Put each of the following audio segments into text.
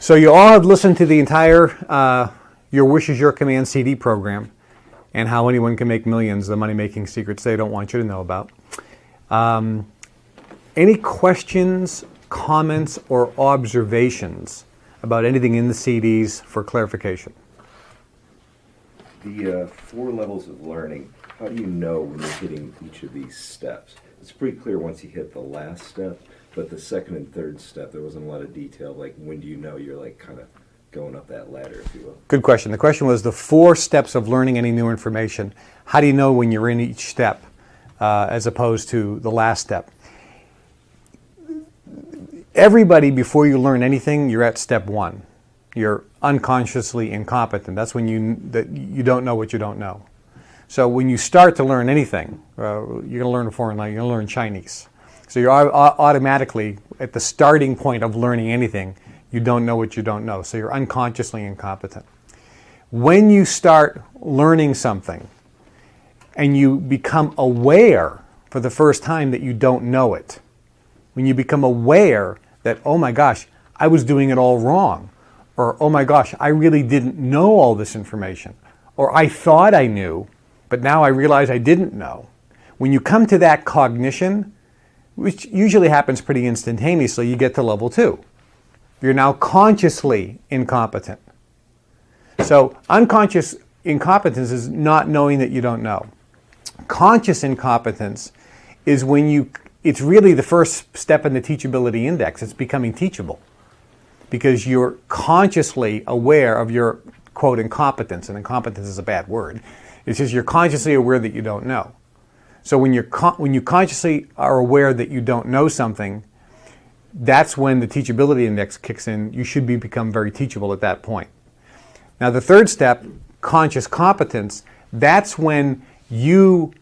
So you all have listened to the entire Your Wish is Your Command CD program and how anyone can make millions, the money-making secrets they don't want you to know about. Any questions, comments, or observations about anything in the CDs for clarification? The 4 levels of learning, how do you know when you're hitting each of these steps? It's pretty clear once you hit the last step, but the second and third step, there wasn't a lot of detail. Like, when do you know you're like kind of going up that ladder, if you will? Good question. The question was the 4 steps of learning any new information. How do you know when you're in each step as opposed to the last step? Everybody, before you learn anything, you're at step 1. You're unconsciously incompetent. That's when you don't know what you don't know. So when you start to learn anything, you're going to learn a foreign language, you're going to learn Chinese. So you're automatically at the starting point of learning anything, you don't know what you don't know. So you're unconsciously incompetent. When you start learning something and you become aware for the first time that you don't know it, when you become aware that, oh my gosh, I was doing it all wrong, or oh my gosh, I really didn't know all this information, or I thought I knew, but now I realize I didn't know. When you come to that cognition, which usually happens pretty instantaneously, you get to level 2. You're now consciously incompetent. So unconscious incompetence is not knowing that you don't know. Conscious incompetence is when it's really the first step in the teachability index. It's becoming teachable because you're consciously aware of your, quote, incompetence. And incompetence is a bad word. It's just you're consciously aware that you don't know. So when you consciously are aware that you don't know something, that's when the teachability index kicks in. You should become very teachable at that point. Now the third step, conscious competence, that's when you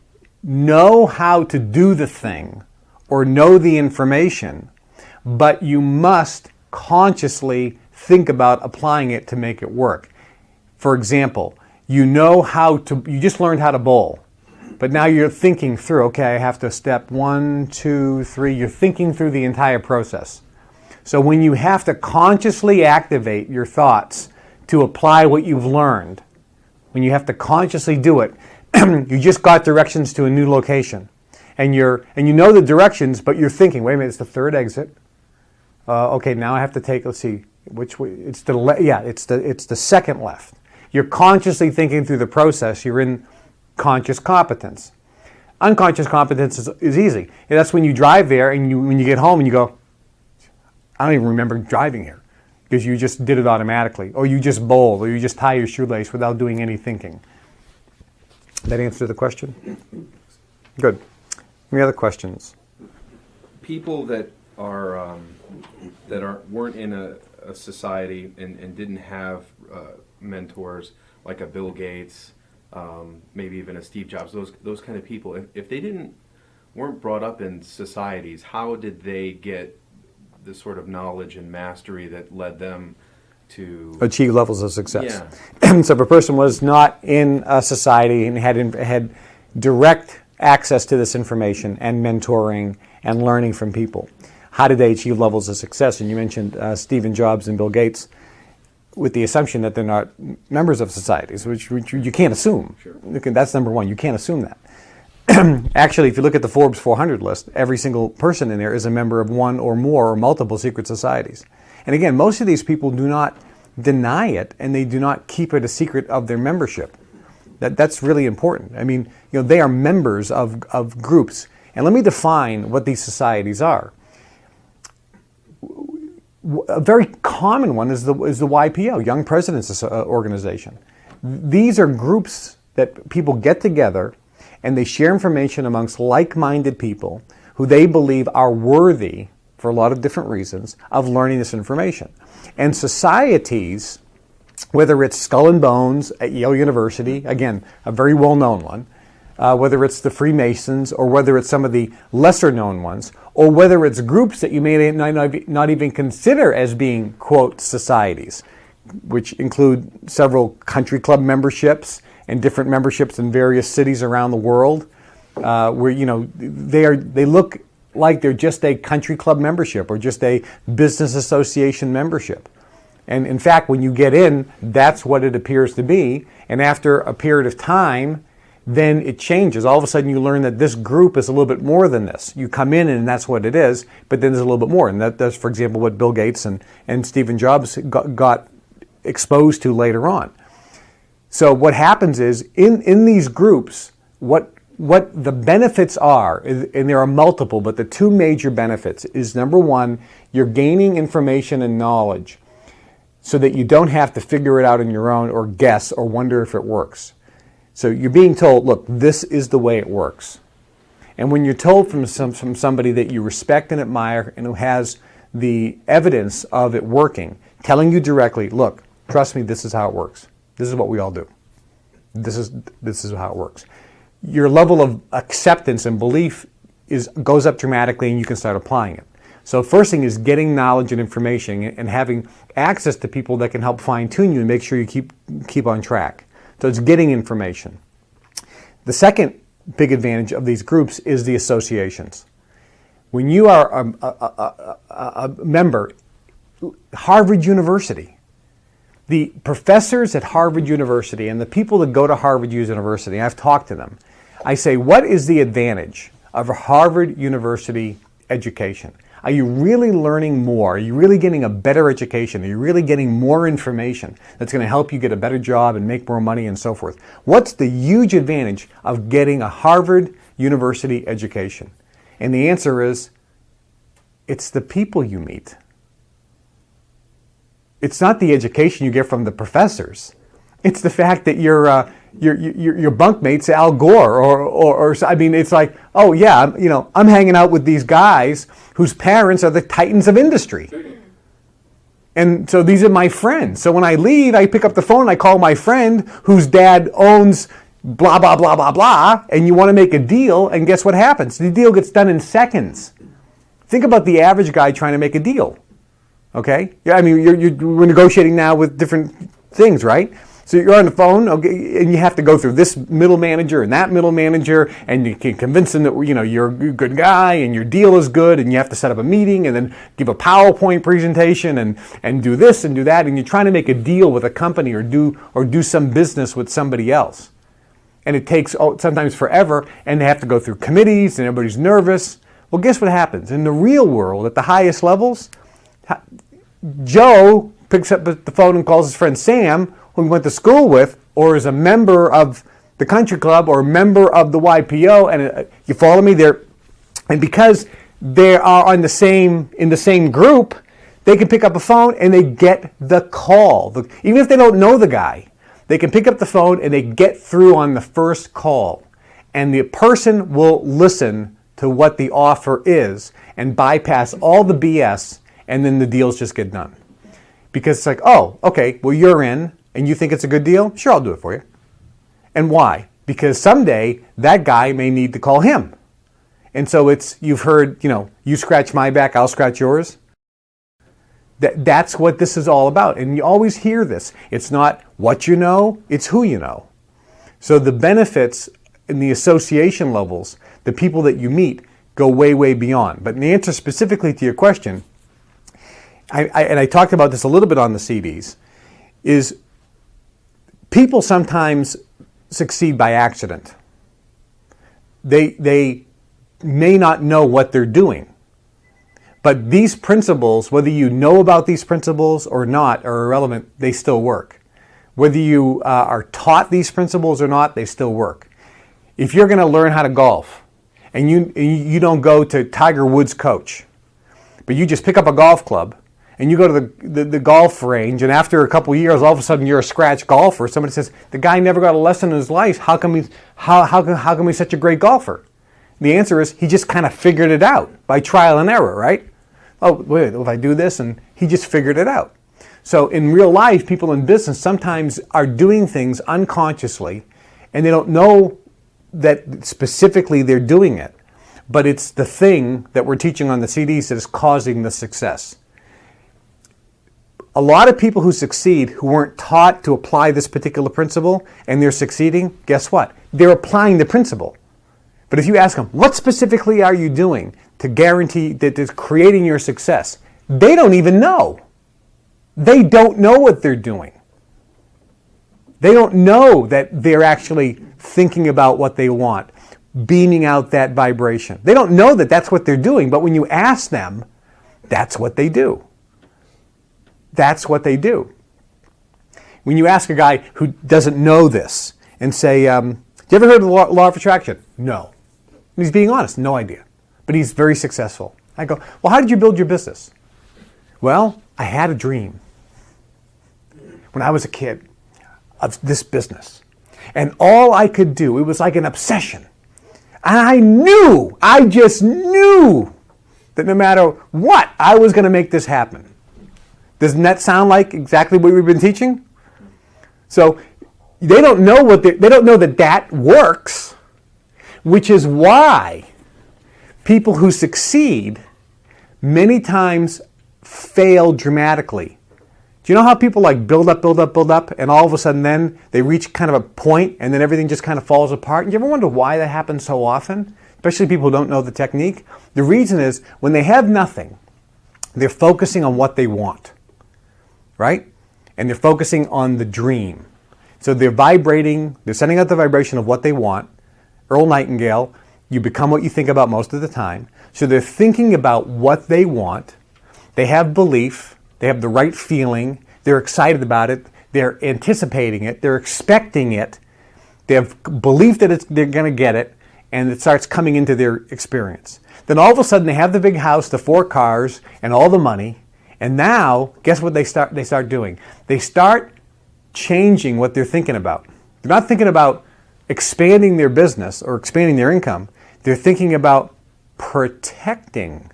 know how to do the thing or know the information, but you must consciously think about applying it to make it work. For example, you just learned how to bowl, but now you're thinking through, okay, I have to step 1, 2, 3, you're thinking through the entire process. So when you have to consciously activate your thoughts to apply what you've learned, when you have to consciously do it, you just got directions to a new location. And you know the directions, but you're thinking, wait a minute, it's the third exit. Okay, now I have to take, let's see, which way, it's the second left. You're consciously thinking through the process. You're in conscious competence. Unconscious competence is easy. And that's when you drive there and when you get home and you go, I don't even remember driving here because you just did it automatically. Or you just bowled, or you just tie your shoelace without doing any thinking. That answer the question? Good. Any other questions? People that weren't in a society and didn't have mentors like a Bill Gates, maybe even a Steve Jobs, those kind of people, if they weren't brought up in societies, how did they get the sort of knowledge and mastery that led them to achieve levels of success? Yeah. So if a person was not in a society and had direct access to this information and mentoring and learning from people, how did they achieve levels of success? And you mentioned Stephen Jobs and Bill Gates with the assumption that they're not members of societies, which you can't assume. Sure. That's number one. You can't assume that. Actually, if you look at the Forbes 400 list, every single person in there is a member of one or more or multiple secret societies. And again, most of these people do not deny it, and they do not keep it a secret of their membership. That's really important. I mean, they are members of groups. And let me define what these societies are. A very common one is the YPO, Young Presidents Organization. These are groups that people get together and they share information amongst like-minded people who they believe are worthy, for a lot of different reasons, of learning this information. And societies, whether it's Skull and Bones at Yale University, again, a very well-known one, whether it's the Freemasons or whether it's some of the lesser-known ones, or whether it's groups that you may not even consider as being, quote, societies, which include several country club memberships and different memberships in various cities around the world, where they look like they're just a country club membership or just a business association membership. And in fact, when you get in, that's what it appears to be. And after a period of time, then it changes. All of a sudden you learn that this group is a little bit more than this. You come in and that's what it is, but then there's a little bit more. And that's, for example, what Bill Gates and Steve Jobs got exposed to later on. So what happens is, in these groups, what the benefits are, and there are multiple, but the two major benefits is, number one, you're gaining information and knowledge so that you don't have to figure it out on your own or guess or wonder if it works. So you're being told, look, this is the way it works. And when you're told from somebody that you respect and admire and who has the evidence of it working, telling you directly, look, trust me, this is how it works. This is what we all do. This is how it works. Your level of acceptance and belief goes up dramatically, and you can start applying it. So first thing is getting knowledge and information and having access to people that can help fine-tune you and make sure you keep on track. So it's getting information. The second big advantage of these groups is the associations. When you are a member, Harvard University, the professors at Harvard University and the people that go to Harvard University, I've talked to them, I say, what is the advantage of a Harvard University education? Are you really learning more? Are you really getting a better education? Are you really getting more information that's going to help you get a better job and make more money and so forth? What's the huge advantage of getting a Harvard University education? And the answer is, it's the people you meet. It's not the education you get from the professors. It's the fact that your bunkmate's Al Gore, or I mean, it's like, oh yeah, I'm hanging out with these guys whose parents are the titans of industry, and so these are my friends. So when I leave, I pick up the phone and I call my friend whose dad owns blah blah blah blah blah, and you want to make a deal, and guess what happens? The deal gets done in seconds. Think about the average guy trying to make a deal. Okay, yeah, I mean, we're negotiating now with different things, right? So you're on the phone, okay, and you have to go through this middle manager and that middle manager, and you can convince them that you're a good guy and your deal is good, and you have to set up a meeting and then give a PowerPoint presentation and do this and do that, and you're trying to make a deal with a company or do some business with somebody else, and it takes sometimes forever, and they have to go through committees and everybody's nervous. Well, guess what happens in the real world at the highest levels? Joe picks up the phone and calls his friend Sam, who he went to school with, or is a member of the country club or a member of the YPO, and you follow me there. And because they are in the same group, they can pick up a phone and they get the call. Even if they don't know the guy, they can pick up the phone and they get through on the first call. And the person will listen to what the offer is and bypass all the BS, and then the deals just get done. Because it's like, oh, okay, well, you're in, and you think it's a good deal? Sure, I'll do it for you. And why? Because someday that guy may need to call him. And so you've heard, you scratch my back, I'll scratch yours. That's what this is all about. And you always hear this. It's not what you know, it's who you know. So the benefits in the association levels, the people that you meet, go way, way beyond. But in the answer specifically to your question, I talked about this a little bit on the CDs, is people sometimes succeed by accident. They may not know what they're doing. But these principles, whether you know about these principles or not, are irrelevant. They still work. Whether you are taught these principles or not, they still work. If you're going to learn how to golf, and you don't go to Tiger Woods' coach, but you just pick up a golf club, and you go to the golf range, and after a couple of years, all of a sudden you're a scratch golfer. Somebody says, the guy never got a lesson in his life. How come he's such a great golfer? The answer is he just kind of figured it out by trial and error, right? Oh, wait, if I do this, and he just figured it out. So in real life, people in business sometimes are doing things unconsciously, and they don't know that specifically they're doing it. But it's the thing that we're teaching on the CDs that is causing the success. A lot of people who succeed who weren't taught to apply this particular principle and they're succeeding, guess what? They're applying the principle. But if you ask them, what specifically are you doing to guarantee that it's creating your success? They don't even know. they don't know what they're doing. They don't know that they're actually thinking about what they want, beaming out that vibration. They don't know that that's what they're doing, but when you ask them, that's what they do. That's what they do. When you ask a guy who doesn't know this and say, you ever heard of the law of attraction? No. And he's being honest, no idea. But he's very successful. I go, well, how did you build your business? Well, I had a dream when I was a kid of this business. And all I could do, it was like an obsession. And I just knew that no matter what, I was going to make this happen. Doesn't that sound like exactly what we've been teaching? So they don't know they don't know that that works, which is why people who succeed many times fail dramatically. Do you know how people like build up, and all of a sudden then they reach kind of a point and then everything just kind of falls apart? And you ever wonder why that happens so often? Especially people who don't know the technique. The reason is when they have nothing, they're focusing on what they want, right? And they're focusing on the dream. So they're vibrating, they're sending out the vibration of what they want. Earl Nightingale, you become what you think about most of the time. So they're thinking about what they want. They have belief. They have the right feeling. They're excited about it. They're anticipating it. They're expecting it. They have belief that they're going to get it, and it starts coming into their experience. Then all of a sudden they have the big house, the 4 cars, and all the money. And now, guess what they start doing? They start changing what they're thinking about. They're not thinking about expanding their business or expanding their income. They're thinking about protecting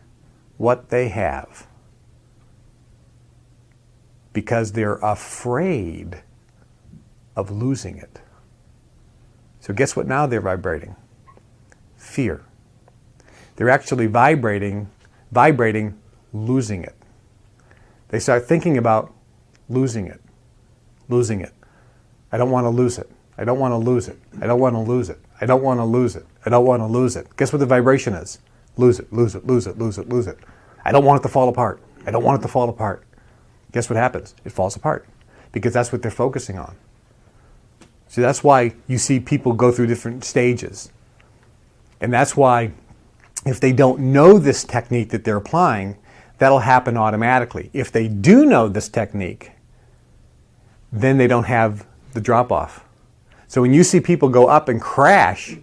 what they have because they're afraid of losing it. So guess what now they're vibrating? Fear. They're actually vibrating losing it. They start thinking about losing it. I don't want to lose it. I don't want to lose it. I don't want to lose it. I don't want to lose it. I don't want to lose it. Guess what the vibration is? Lose it, lose it, lose it, lose it, lose it. I don't want it to fall apart. I don't want it to fall apart. Guess what happens? It falls apart because that's what they're focusing on. So that's why you see people go through different stages. And that's why if they don't know this technique that they're applying, that'll happen automatically. If they do know this technique, then they don't have the drop-off. So when you see people go up and crash,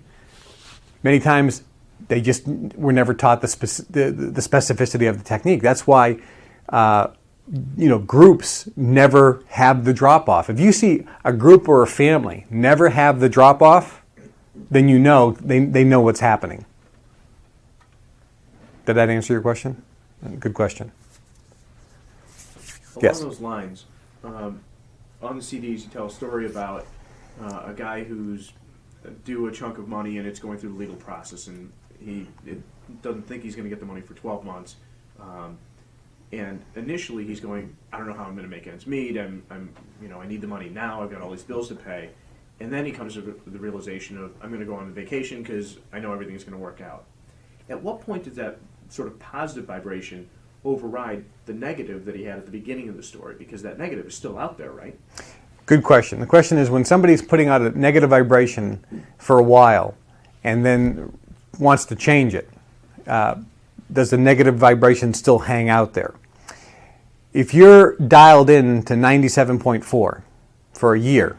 many times they just were never taught the specificity of the technique. That's why groups never have the drop-off. If you see a group or a family never have the drop-off, then you know they know what's happening. Did that answer your question? Good question. Along those lines, on the CDs you tell a story about a guy who's due a chunk of money and it's going through the legal process, and he doesn't think he's going to get the money for 12 months. And initially he's going, I don't know how I'm going to make ends meet. I need the money now. I've got all these bills to pay. And then he comes to the realization of, I'm going to go on vacation because I know everything's going to work out. At what point did that sort of positive vibration override the negative that he had at the beginning of the story? Because that negative is still out there, right? Good question. The question is, when somebody's putting out a negative vibration for a while and then wants to change it, does the negative vibration still hang out there? If you're dialed in to 97.4 for a year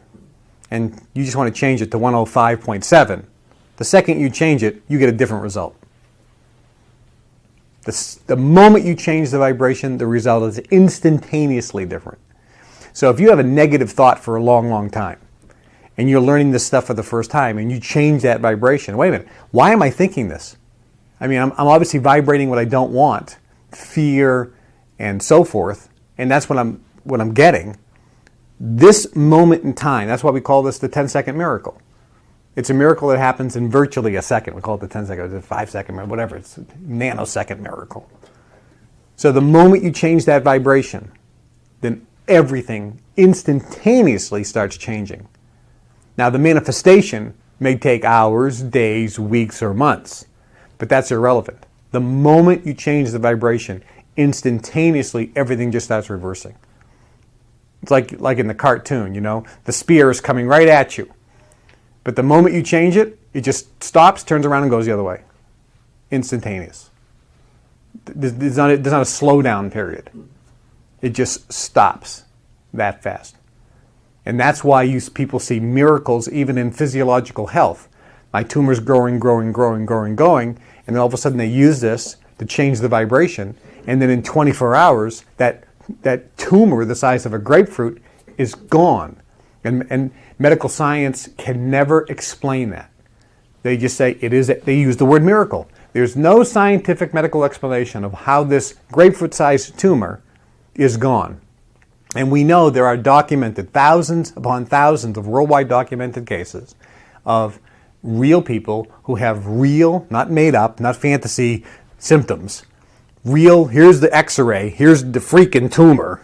and you just want to change it to 105.7, the second you change it, you get a different result. The moment you change the vibration, the result is instantaneously different. So if you have a negative thought for a long, long time, and you're learning this stuff for the first time, and you change that vibration, wait a minute, why am I thinking this? I mean, I'm obviously vibrating what I don't want, fear and so forth, and that's what I'm getting. This moment in time, that's why we call this the 10-second miracle. It's a miracle that happens in virtually a second. We call it the 10-second, the 5-second, whatever. It's a nanosecond miracle. So the moment you change that vibration, then everything instantaneously starts changing. Now, the manifestation may take hours, days, weeks, or months, but that's irrelevant. The moment you change the vibration, instantaneously everything just starts reversing. It's like in the cartoon, the spear is coming right at you. But the moment you change it, it just stops, turns around, and goes the other way. Instantaneous. There's not a slowdown period. It just stops that fast. And that's why people see miracles even in physiological health. My tumor's growing, and then all of a sudden they use this to change the vibration, and then in 24 hours, that tumor the size of a grapefruit is gone. And medical science can never explain that. They just say they use the word miracle. There's no scientific medical explanation of how this grapefruit-sized tumor is gone. And we know there are documented thousands upon thousands of worldwide documented cases of real people who have real, not made up, not fantasy symptoms. Real, here's the x-ray, here's the freaking tumor.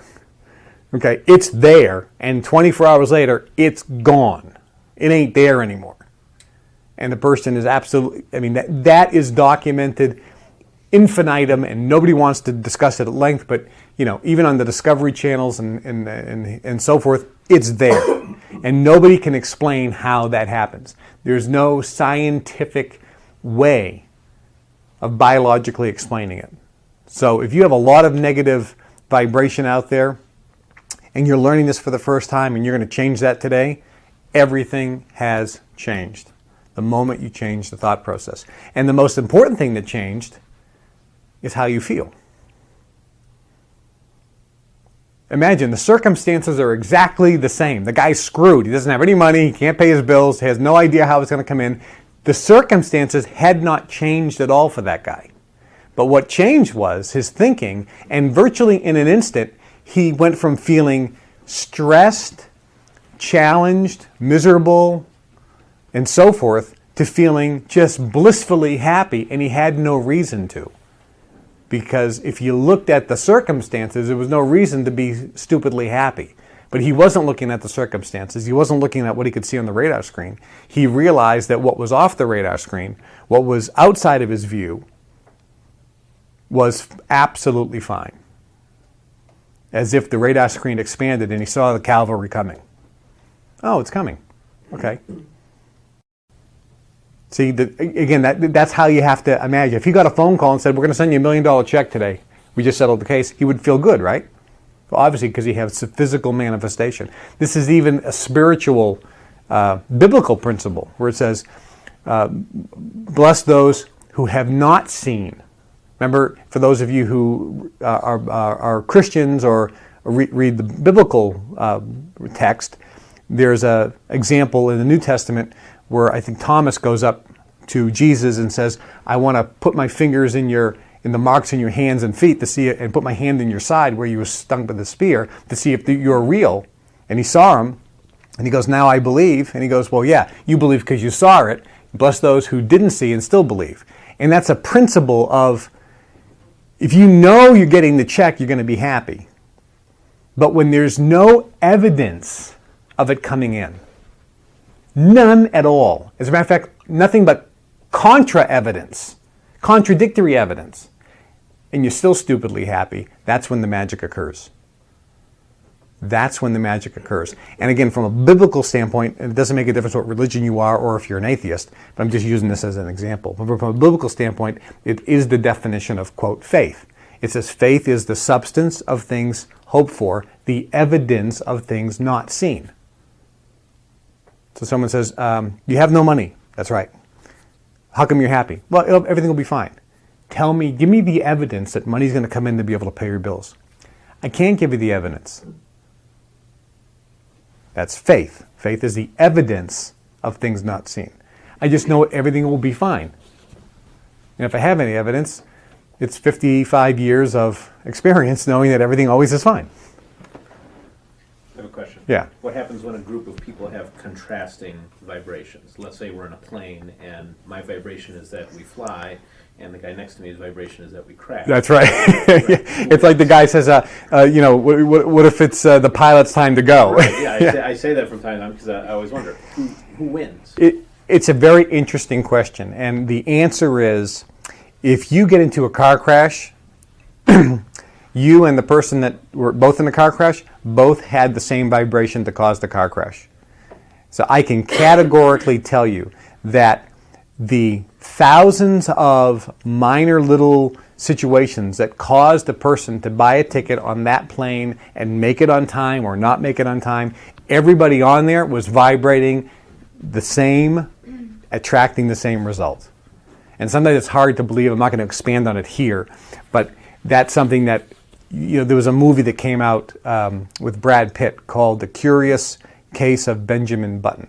Okay, it's there, and 24 hours later, it's gone. It ain't there anymore. And the person is absolutely, that is documented infinitum, and nobody wants to discuss it at length, but even on the Discovery channels and so forth, it's there. And nobody can explain how that happens. There's no scientific way of biologically explaining it. So if you have a lot of negative vibration out there, and you're learning this for the first time, and you're going to change that today, everything has changed the moment you change the thought process. And the most important thing that changed is how you feel. Imagine the circumstances are exactly the same. The guy's screwed. He doesn't have any money. He can't pay his bills. He has no idea how it's going to come in. The circumstances had not changed at all for that guy. But what changed was his thinking, and virtually in an instant, he went from feeling stressed, challenged, miserable, and so forth, to feeling just blissfully happy, and he had no reason to. Because if you looked at the circumstances, there was no reason to be stupidly happy. But he wasn't looking at the circumstances. He wasn't looking at what he could see on the radar screen. He realized that what was off the radar screen, what was outside of his view, was absolutely fine. As if the radar screen expanded and he saw the cavalry coming. Oh, it's coming. Okay. See, again, that's how you have to imagine. If he got a phone call and said, we're going to send you $1 million check today, we just settled the case, he would feel good, right? Well, obviously, because he has a physical manifestation. This is even a spiritual, biblical principle, where it says, bless those who have not seen. Remember, for those of you who are Christians or read the biblical text, there's an example in the New Testament where I think Thomas goes up to Jesus and says, I want to put my fingers in the marks in your hands and feet to see it, and put my hand in your side where you were stung by the spear to see if you're real. And he saw him, and he goes, now I believe. And he goes, well, yeah, you believe because you saw it. Bless those who didn't see and still believe. And that's a principle of, if you know you're getting the check, you're going to be happy. But when there's no evidence of it coming in, none at all. As a matter of fact, nothing but contra-evidence, contradictory evidence, and you're still stupidly happy, that's when the magic occurs. That's when the magic occurs. And again, from a biblical standpoint, it doesn't make a difference what religion you are or if you're an atheist, but I'm just using this as an example. But from a biblical standpoint, it is the definition of, quote, faith. It says faith is the substance of things hoped for, the evidence of things not seen. So someone says, you have no money. That's right. How come you're happy? Well, everything will be fine. Give me the evidence that money's going to come in to be able to pay your bills. I can't give you the evidence. That's faith. Faith is the evidence of things not seen. I just know everything will be fine. And if I have any evidence, it's 55 years of experience knowing that everything always is fine. I have a question. Yeah. What happens when a group of people have contrasting vibrations? Let's say we're in a plane and my vibration is that we fly, and the guy next to me's vibration is that we crash. That's right. It's like the guy says, what if it's the pilot's time to go? Right. Yeah, I say that from time to time because I always wonder, who wins? It's a very interesting question, and the answer is, if you get into a car crash, You and the person that were both in the car crash both had the same vibration to cause the car crash. So I can categorically tell you that the thousands of minor little situations that caused a person to buy a ticket on that plane and make it on time or not make it on time, everybody on there was vibrating the same, attracting the same result. And sometimes it's hard to believe. I'm not going to expand on it here, but that's something that, there was a movie that came out with Brad Pitt called The Curious Case of Benjamin Button.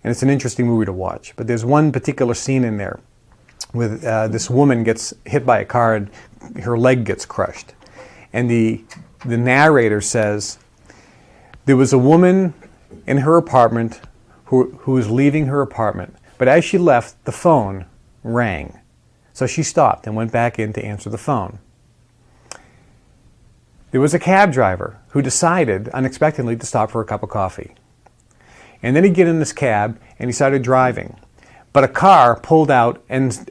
And it's an interesting movie to watch. But there's one particular scene in there with this woman gets hit by a car and her leg gets crushed. And the narrator says, there was a woman in her apartment who was leaving her apartment. But as she left, the phone rang. So she stopped and went back in to answer the phone. There was a cab driver who decided unexpectedly to stop for a cup of coffee. And then he'd get in this cab and he started driving. But a car pulled out and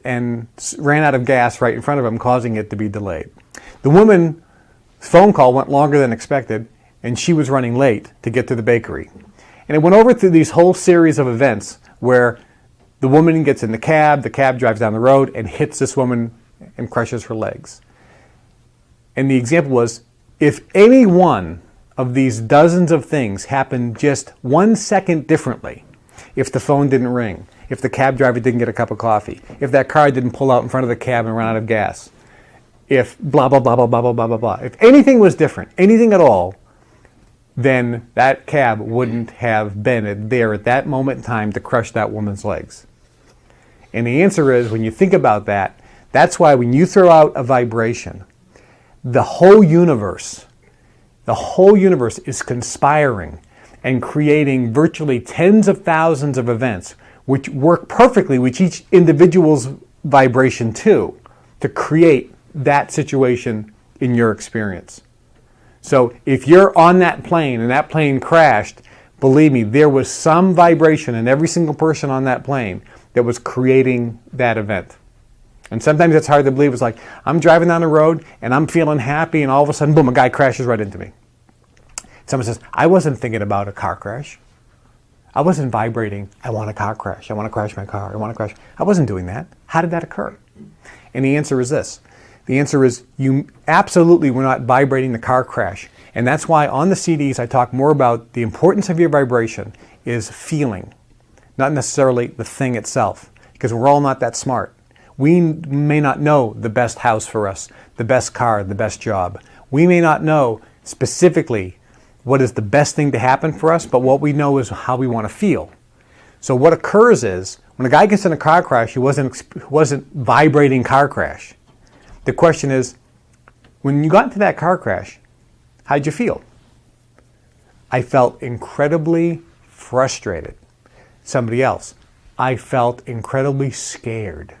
ran out of gas right in front of him, causing it to be delayed. The woman's phone call went longer than expected, and she was running late to get to the bakery. And it went over through these whole series of events where the woman gets in the cab drives down the road and hits this woman and crushes her legs. And the example was, if any one of these dozens of things happened just 1 second differently, if the phone didn't ring, if the cab driver didn't get a cup of coffee, if that car didn't pull out in front of the cab and run out of gas, if blah, blah, blah, blah, blah, blah, blah, blah, blah, if anything was different, anything at all, then that cab wouldn't have been there at that moment in time to crush that woman's legs. And the answer is, when you think about that, that's why when you throw out a vibration, the whole universe is conspiring and creating virtually tens of thousands of events which work perfectly with each individual's vibration too, to create that situation in your experience. So if you're on that plane and that plane crashed, believe me, there was some vibration in every single person on that plane that was creating that event. And sometimes it's hard to believe. It's like, I'm driving down the road and I'm feeling happy and all of a sudden, boom, a guy crashes right into me. Someone says, I wasn't thinking about a car crash. I wasn't vibrating, I want a car crash. I want to crash my car. I want to crash. I wasn't doing that. How did that occur? And the answer is this. The answer is you absolutely were not vibrating the car crash. And that's why on the CDs I talk more about the importance of your vibration is feeling, not necessarily the thing itself, because we're all not that smart. We may not know the best house for us, the best car, the best job. We may not know specifically what is the best thing to happen for us, but what we know is how we want to feel. So what occurs is, when a guy gets in a car crash, he wasn't vibrating car crash. The question is, when you got into that car crash, how'd you feel? I felt incredibly frustrated. Somebody else, I felt incredibly scared.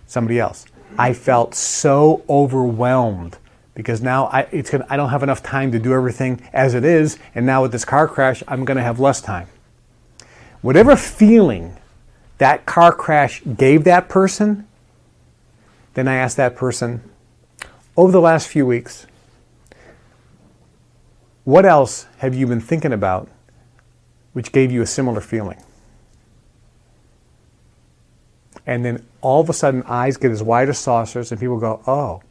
Somebody else, I felt so overwhelmed because now I don't have enough time to do everything as it is, and now with this car crash, I'm going to have less time. Whatever feeling that car crash gave that person, then I asked that person, over the last few weeks, what else have you been thinking about which gave you a similar feeling? And then all of a sudden, eyes get as wide as saucers, and people go, oh,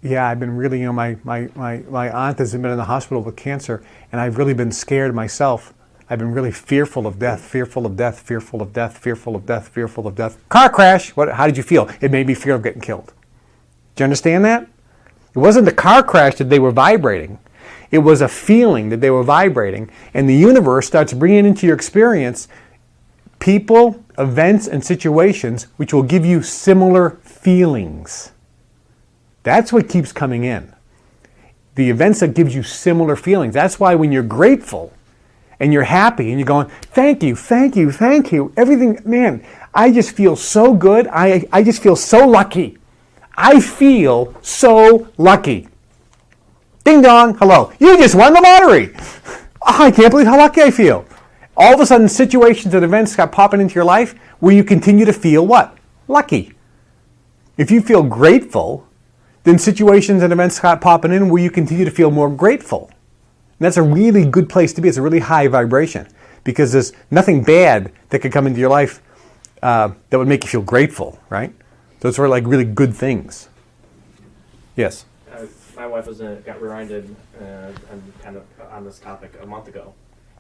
yeah, I've been really, my aunt has been in the hospital with cancer, and I've really been scared myself. I've been really fearful of death, fearful of death, fearful of death, fearful of death, fearful of death. Car crash! How did you feel? It made me fear of getting killed. Do you understand that? It wasn't the car crash that they were vibrating. It was a feeling that they were vibrating, and the universe starts bringing into your experience people, events, and situations which will give you similar feelings. That's what keeps coming in. The events that gives you similar feelings. That's why when you're grateful and you're happy and you're going, thank you, thank you, thank you, everything, man, I just feel so good. I just feel so lucky. I feel so lucky. Ding dong, hello. You just won the lottery. Oh, I can't believe how lucky I feel. All of a sudden, situations and events got popping into your life where you continue to feel what? Lucky. If you feel grateful, then situations and events start popping in where you continue to feel more grateful. And that's a really good place to be. It's a really high vibration because there's nothing bad that could come into your life that would make you feel grateful, right? So it's sort of like really good things. Yes? My wife got rear-ended kind of on this topic a month ago.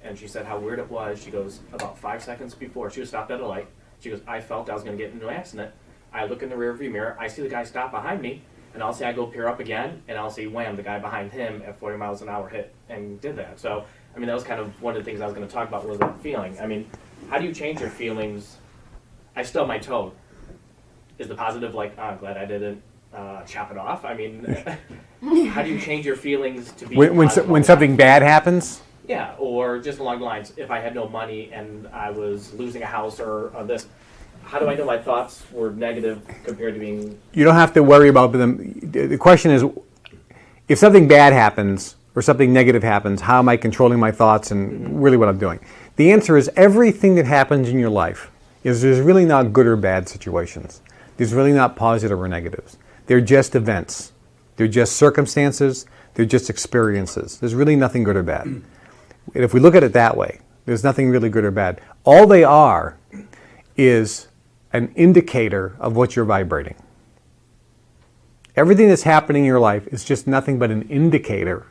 And she said how weird it was. She goes, about 5 seconds before, she was stopped at a light. She goes, I felt I was going to get into an accident. I look in the rearview mirror, I see the guy stop behind me, and I'll say I go peer up again, and I'll see, wham, the guy behind him at 40 miles an hour hit and did that. So, I mean, that was kind of one of the things I was going to talk about was that feeling. I mean, how do you change your feelings? I stubbed my toe. Is the positive like, oh, I'm glad I didn't chop it off? I mean, how do you change your feelings to be when something bad happens? Yeah, or just along the lines, if I had no money and I was losing a house or this, how do I know my thoughts were negative compared to being... You don't have to worry about them. The question is, if something bad happens or something negative happens, how am I controlling my thoughts and really what I'm doing? The answer is everything that happens in your life there's really not good or bad situations. There's really not positive or negatives. They're just events. They're just circumstances. They're just experiences. There's really nothing good or bad. And if we look at it that way, there's nothing really good or bad. All they are is an indicator of what you're vibrating. Everything that's happening in your life is just nothing but an indicator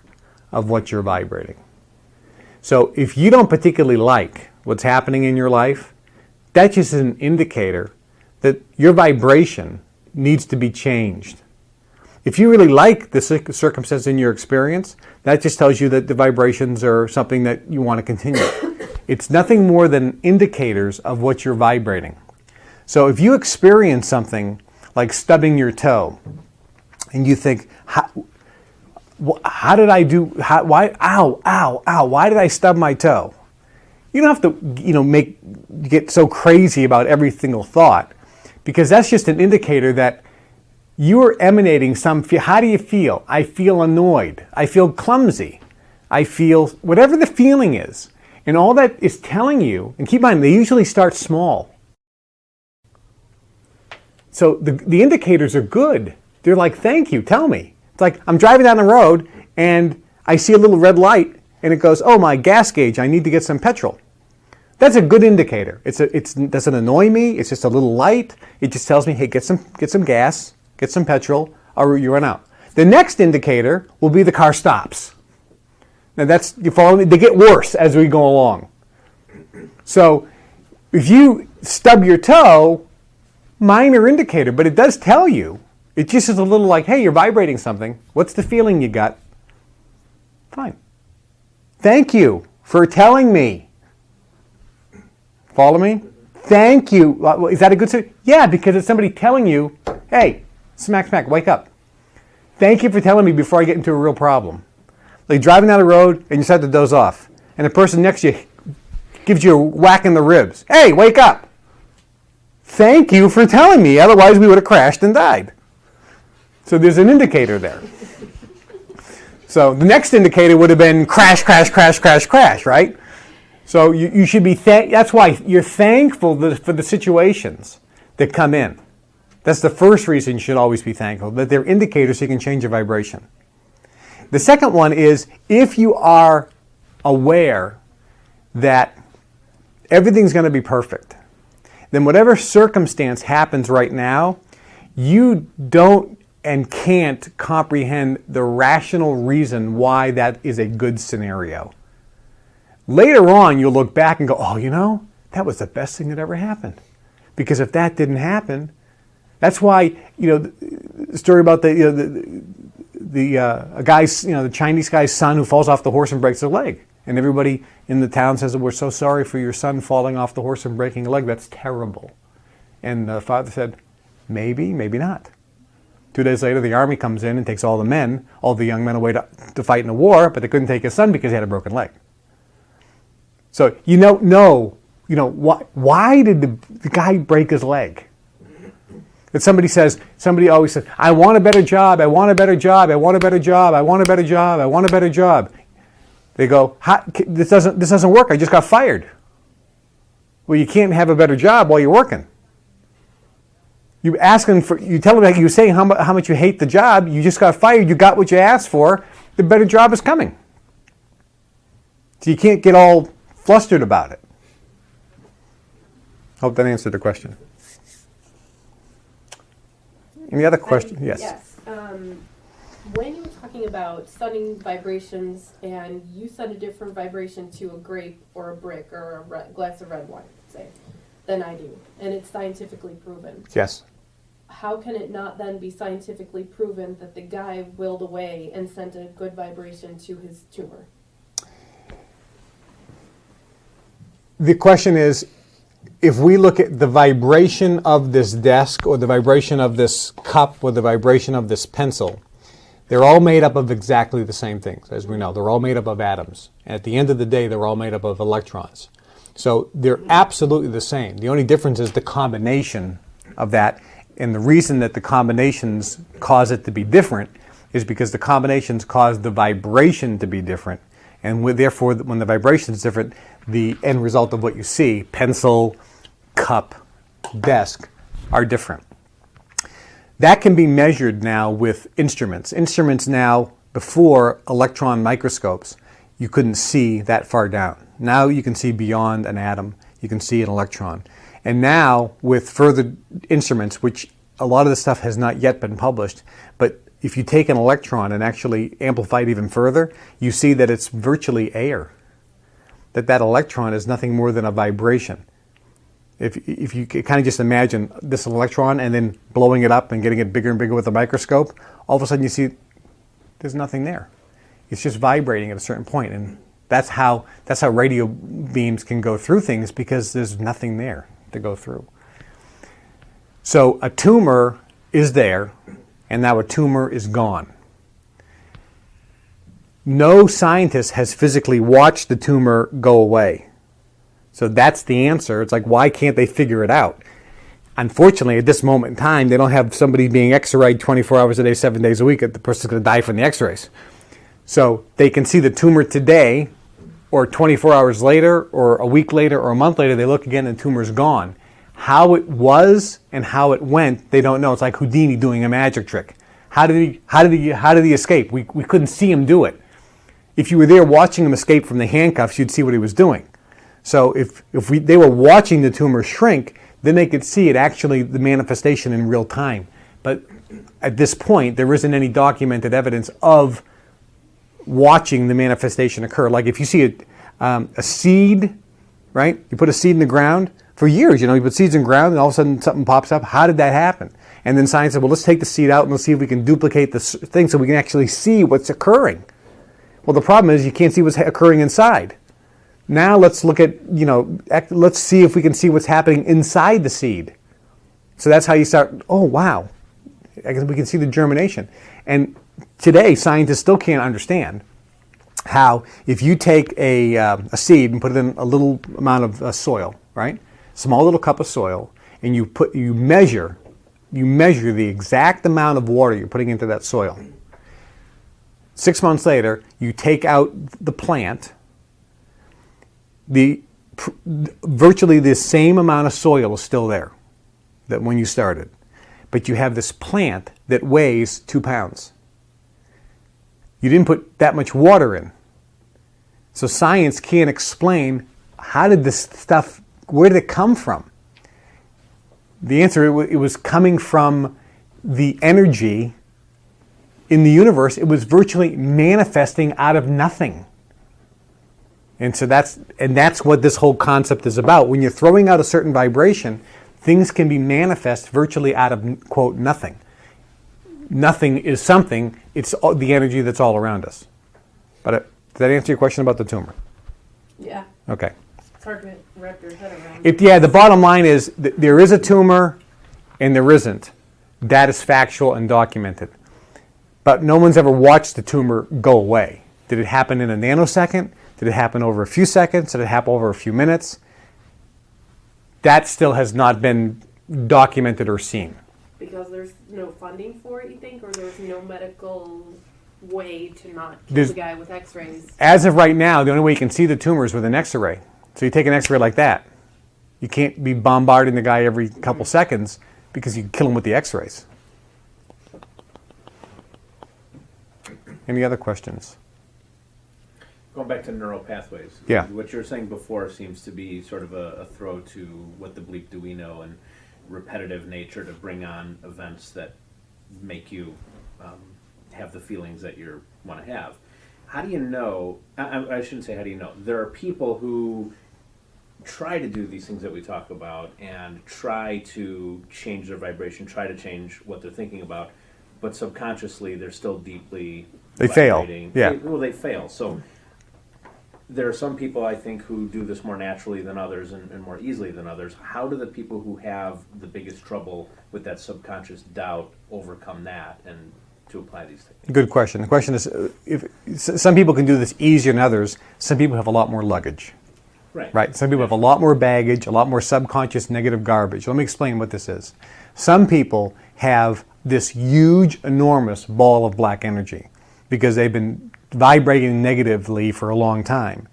of what you're vibrating. So if you don't particularly like what's happening in your life, that's just an indicator that your vibration needs to be changed. If you really like the circumstance in your experience, that just tells you that the vibrations are something that you want to continue. It's nothing more than indicators of what you're vibrating. So if you experience something like stubbing your toe, and you think, how did I do, why, ow, why did I stub my toe? You don't have to, get so crazy about every single thought, because that's just an indicator that you are emanating how do you feel? I feel annoyed. I feel clumsy. I feel whatever the feeling is. And all that is telling you, and keep in mind, they usually start small. So the indicators are good. They're like, thank you, tell me. It's like I'm driving down the road and I see a little red light and it goes, oh, my gas gauge, I need to get some petrol. That's a good indicator. It doesn't annoy me. It's just a little light. It just tells me, hey, get some gas, get some petrol, or you run out. The next indicator will be the car stops. Now you follow me? They get worse as we go along. So if you stub your toe, minor indicator, but it does tell you. It just is a little like, hey, you're vibrating something. What's the feeling you got? Fine. Thank you for telling me. Follow me? Thank you. Is that a good thing? Yeah, because it's somebody telling you, hey, smack, wake up. Thank you for telling me before I get into a real problem. Like driving down the road and you start to doze off. And the person next to you gives you a whack in the ribs. Hey, wake up. Thank you for telling me. Otherwise, we would have crashed and died. So there's an indicator there. So the next indicator would have been crash, right? So you should be, that's why you're thankful for the situations that come in. That's the first reason you should always be thankful, that they're indicators so you can change your vibration. The second one is if you are aware that everything's going to be perfect, then whatever circumstance happens right now, you don't and can't comprehend the rational reason why that is a good scenario. Later on, you'll look back and go, oh, that was the best thing that ever happened. Because if that didn't happen, that's why, the story about the guy's, the Chinese guy's son who falls off the horse and breaks a leg. And everybody in the town says, we're so sorry for your son falling off the horse and breaking a leg. That's terrible. And the father said, maybe, maybe not. 2 days later, the army comes in and takes all the young men away to fight in the war, but they couldn't take his son because he had a broken leg. So why did the guy break his leg? That somebody always says, I want a better job, I want a better job, I want a better job, I want a better job, I want a better job. They go, this doesn't work, I just got fired. Well, you can't have a better job while you're working. You tell them, you saying how much you hate the job, you just got fired, you got what you asked for, the better job is coming. So you can't get all flustered about it. Hope that answered the question. Any other question? Yes. Yes. When you were talking about sending vibrations and you send a different vibration to a grape or a brick or a glass of red wine, say, than I do, and it's scientifically proven. Yes. How can it not then be scientifically proven that the guy willed away and sent a good vibration to his tumor? The question is, if we look at the vibration of this desk or the vibration of this cup or the vibration of this pencil, they're all made up of exactly the same things, as we know. They're all made up of atoms. And at the end of the day, they're all made up of electrons. So they're absolutely the same. The only difference is the combination of that. And the reason that the combinations cause it to be different is because the combinations cause the vibration to be different. And therefore, when the vibration is different, the end result of what you see, pencil, cup, desk, are different. That can be measured now with instruments. Instruments now, before electron microscopes, you couldn't see that far down. Now you can see beyond an atom. You can see an electron. And now, with further instruments, which a lot of this stuff has not yet been published, but if you take an electron and actually amplify it even further, you see that it's virtually air. That electron is nothing more than a vibration. If you kind of just imagine this electron and then blowing it up and getting it bigger and bigger with a microscope, all of a sudden you see there's nothing there. It's just vibrating at a certain point, and that's how radio beams can go through things, because there's nothing there to go through. So a tumor is there, and now a tumor is gone. No scientist has physically watched the tumor go away. So that's the answer. It's like, why can't they figure it out? Unfortunately, at this moment in time, they don't have somebody being x-rayed 24 hours a day, 7 days a week. The person's going to die from the x-rays. So they can see the tumor today, or 24 hours later, or a week later, or a month later. They look again and the tumor's gone. How it was and how it went, they don't know. It's like Houdini doing a magic trick. How did he escape? We couldn't see him do it. If you were there watching him escape from the handcuffs, you'd see what he was doing. So if they were watching the tumor shrink, then they could see it actually, the manifestation in real time. But at this point, there isn't any documented evidence of watching the manifestation occur. Like if you see a seed, right? You put a seed in the ground. For years, you put seeds in the ground and all of a sudden something pops up. How did that happen? And then science said, well, let's take the seed out and let's see if we can duplicate this thing so we can actually see what's occurring. Well, the problem is you can't see what's occurring inside. Now let's look at, let's see if we can see what's happening inside the seed. So that's how you start, oh, wow. I guess we can see the germination. And today, scientists still can't understand how if you take a seed and put it in a little amount of soil, right? Small little cup of soil, and you measure the exact amount of water you're putting into that soil. 6 months later, you take out the plant. Virtually the same amount of soil is still there that when you started, but you have this plant that weighs 2 pounds. You didn't put that much water in, so science can't explain how did this stuff. Where did it come from? The answer, it was coming from the energy in the universe. It was virtually manifesting out of nothing. And so that's what this whole concept is about. When you're throwing out a certain vibration, things can be manifest virtually out of, quote, nothing. Nothing is something. It's the energy that's all around us. But did that answer your question about the tumor? Yeah. Okay. It's hard to wrap your head around. The bottom line is there is a tumor and there isn't. That is factual and documented. But no one's ever watched the tumor go away. Did it happen in a nanosecond? Did it happen over a few seconds? Did it happen over a few minutes? That still has not been documented or seen. Because there's no funding for it, you think? Or there's no medical way to not kill There's- the guy with x-rays? As of right now, the only way you can see the tumor is with an X-ray. So you take an X-ray like that. You can't be bombarding the guy every couple seconds because you can kill them with the X-rays. Any other questions? Going back to neural pathways. Yeah. What you were saying before seems to be sort of a throw to what the bleep do we know and repetitive nature to bring on events that make you have the feelings that you want to have. How do you know, I shouldn't say how do you know, there are people who try to do these things that we talk about and try to change their vibration, try to change what they're thinking about, but subconsciously they're still deeply They fail. vibrating. Yeah. They fail. So there are some people, I think, who do this more naturally than others and more easily than others. How do the people who have the biggest trouble with that subconscious doubt overcome that and to apply these techniques? Good question. The question is, if some people can do this easier than others, some people have a lot more luggage. Right. Some people have a lot more baggage, a lot more subconscious negative garbage. Let me explain what this is. Some people have this huge, enormous ball of black energy because they've been vibrating negatively for a long time.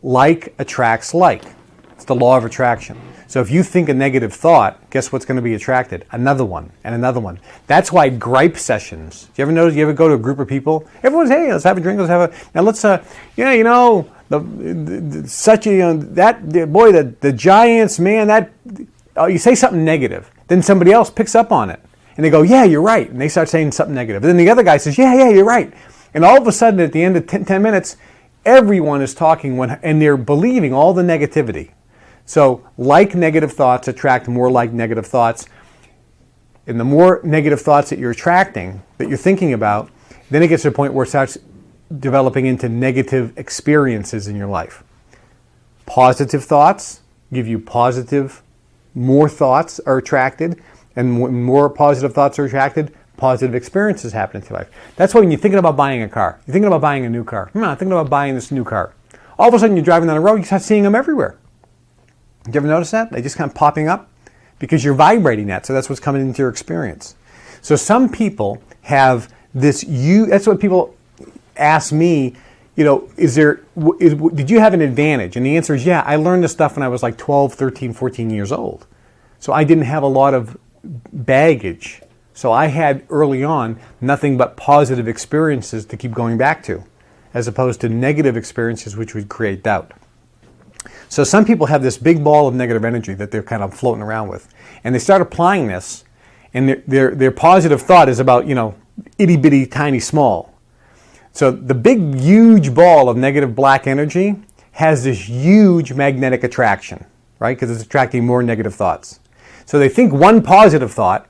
Like attracts like. It's the law of attraction. So if you think a negative thought, guess what's going to be attracted? Another one and another one. That's why gripe sessions. Do you ever notice? You ever go to a group of people? Everyone's, hey, let's have a drink. Let's have a. Now let's. Yeah, you know, such a the Giants, man. That you say something negative, then somebody else picks up on it, and they go, yeah, you're right, and they start saying something negative. And then the other guy says, yeah, you're right, and all of a sudden at the end of 10 minutes, everyone is talking and they're believing all the negativity. So like negative thoughts attract more like negative thoughts. And the more negative thoughts that you're attracting, that you're thinking about, then it gets to a point where it starts developing into negative experiences in your life. Positive thoughts give you positive, more thoughts are attracted, and when more positive thoughts are attracted, positive experiences happen in your life. That's why when you're thinking about buying a car, you're thinking about buying a new car. I'm thinking about buying this new car. All of a sudden you're driving down the road, you start seeing them everywhere. Did you ever notice that? They just kind of popping up because you're vibrating that, so that's what's coming into your experience. So some people have this, that's what people ask me, you know, did you have an advantage? And the answer is, yeah, I learned this stuff when I was like 12, 13, 14 years old. So I didn't have a lot of baggage. So I had early on nothing but positive experiences to keep going back to, as opposed to negative experiences which would create doubt. So some people have this big ball of negative energy that they're kind of floating around with. And they start applying this, and their positive thought is about, you know, itty-bitty, tiny, small. So the big, huge ball of negative black energy has this huge magnetic attraction, right? Because it's attracting more negative thoughts. So they think one positive thought,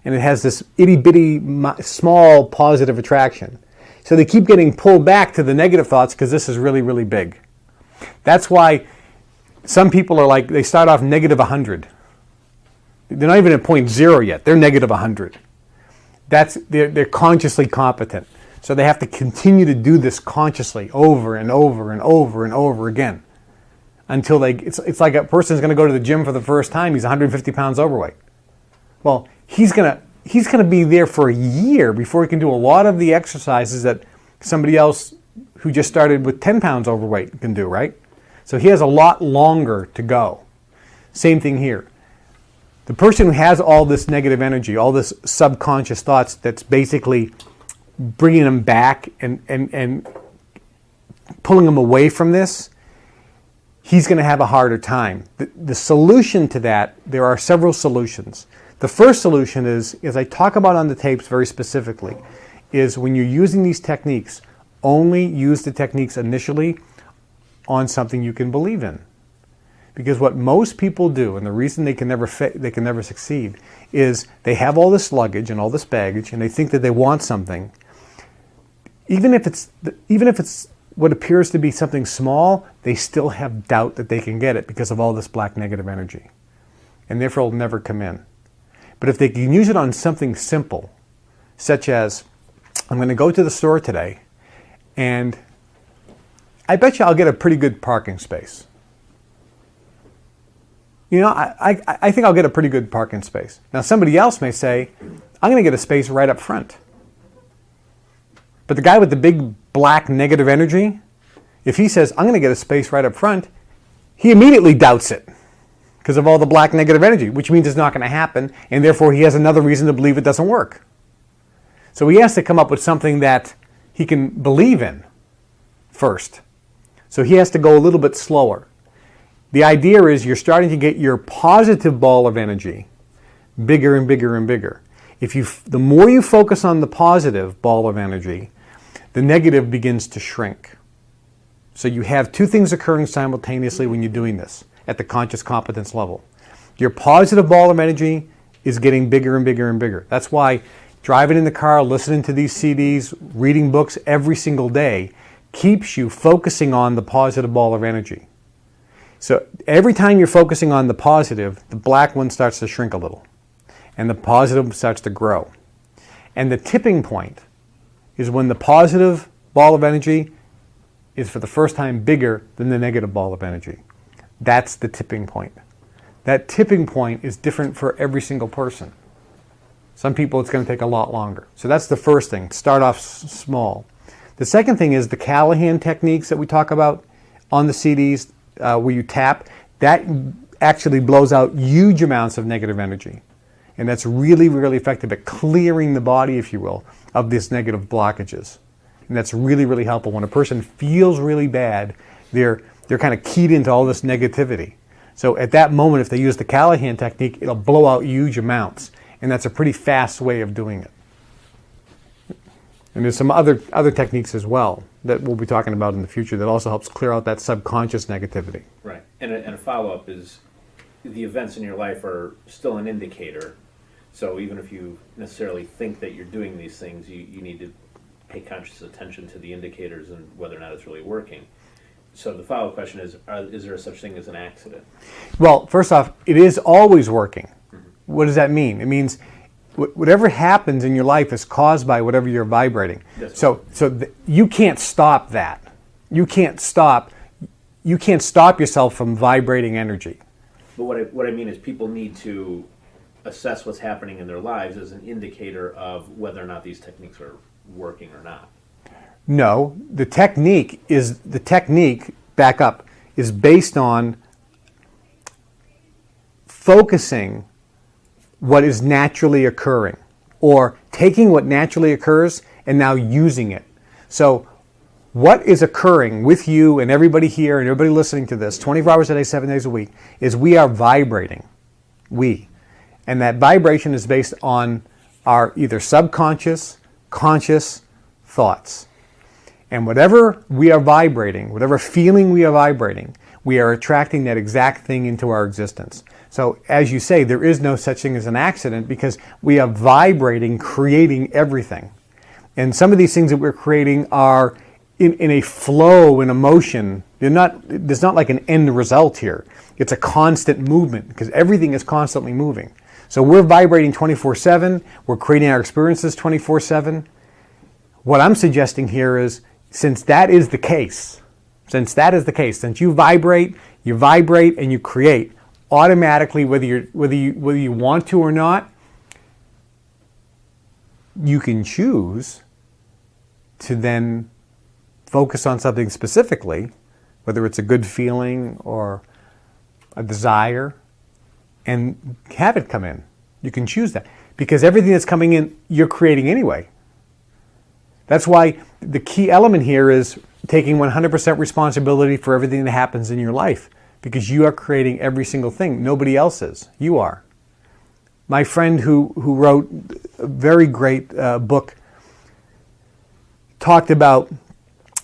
and it has this itty-bitty, small positive attraction. So they keep getting pulled back to the negative thoughts because this is really, really big. That's why some people are like, they start off negative 100. They're not even at point zero yet. They're negative 100. They're consciously competent. So they have to continue to do this consciously over and over and over and over again until it's like a person's going to go to the gym for the first time. He's 150 pounds overweight. Well, he's going to be there for a year before he can do a lot of the exercises that somebody else who just started with 10 pounds overweight can do, right? So he has a lot longer to go. Same thing here. The person who has all this negative energy, all this subconscious thoughts that's basically bringing them back and pulling them away from this, he's going to have a harder time. The solution to that, there are several solutions. The first solution is, as I talk about on the tapes very specifically, is when you're using these techniques, only use the techniques initially on something you can believe in. Because what most people do, and the reason they can never succeed, is they have all this luggage and all this baggage, and they think that they want something. Even if it's what appears to be something small, they still have doubt that they can get it because of all this black negative energy. And therefore it'll never come in. But if they can use it on something simple, such as, I'm going to go to the store today, and I bet you I'll get a pretty good parking space. You know, I think I'll get a pretty good parking space. Now somebody else may say, I'm going to get a space right up front. But the guy with the big black negative energy, if he says, I'm going to get a space right up front, he immediately doubts it. because of all the black negative energy, which means it's not going to happen, and therefore he has another reason to believe it doesn't work. So he has to come up with something that he can believe in first. So he has to go a little bit slower. The idea is you're starting to get your positive ball of energy bigger and bigger and bigger. The more you focus on the positive ball of energy, the negative begins to shrink. So you have two things occurring simultaneously when you're doing this at the conscious competence level. Your positive ball of energy is getting bigger and bigger and bigger. That's why driving in the car, listening to these CDs, reading books every single day keeps you focusing on the positive ball of energy. So every time you're focusing on the positive, the black one starts to shrink a little, and the positive starts to grow. And the tipping point is when the positive ball of energy is for the first time bigger than the negative ball of energy. That's the tipping point. That tipping point is different for every single person. Some people it's going to take a lot longer. So that's the first thing. Start off small. The second thing is the Callahan techniques that we talk about on the CDs where you tap. That actually blows out huge amounts of negative energy. And that's really, really effective at clearing the body, if you will, of these negative blockages. And that's really, really helpful. When a person feels really bad, they're kind of keyed into all this negativity. So at that moment, if they use the Callahan technique, it'll blow out huge amounts. And that's a pretty fast way of doing it. And there's some other techniques as well that we'll be talking about in the future that also helps clear out that subconscious negativity. Right. And a follow-up is the events in your life are still an indicator. So even if you necessarily think that you're doing these things, you need to pay conscious attention to the indicators and whether or not it's really working. So the follow-up question is there a such thing as an accident? Well, first off, it is always working. What does that mean? It means whatever happens in your life is caused by whatever you're vibrating. So you can't stop that. You can't stop yourself from vibrating energy. But what I mean is people need to assess what's happening in their lives as an indicator of whether or not these techniques are working or not. No, the technique, back up, is based on focusing what is naturally occurring, or taking what naturally occurs and now using it. So what is occurring with you and everybody here and everybody listening to this 24 hours a day, 7 days a week, is we are vibrating. And that vibration is based on our either subconscious, conscious thoughts. And whatever we are vibrating, whatever feeling we are vibrating, we are attracting that exact thing into our existence. So as you say, there is no such thing as an accident because we are vibrating, creating everything. And some of these things that we're creating are in a flow, in a motion. There's not like an end result here. It's a constant movement because everything is constantly moving. So we're vibrating 24/7. We're creating our experiences 24/7. What I'm suggesting here is, since that is the case, since you vibrate and you create, automatically, whether you want to or not, you can choose to then focus on something specifically, whether it's a good feeling or a desire, and have it come in. You can choose that. Because everything that's coming in, you're creating anyway. That's why the key element here is taking 100% responsibility for everything that happens in your life. Because you are creating every single thing. Nobody else is. You are. My friend who wrote a very great book talked about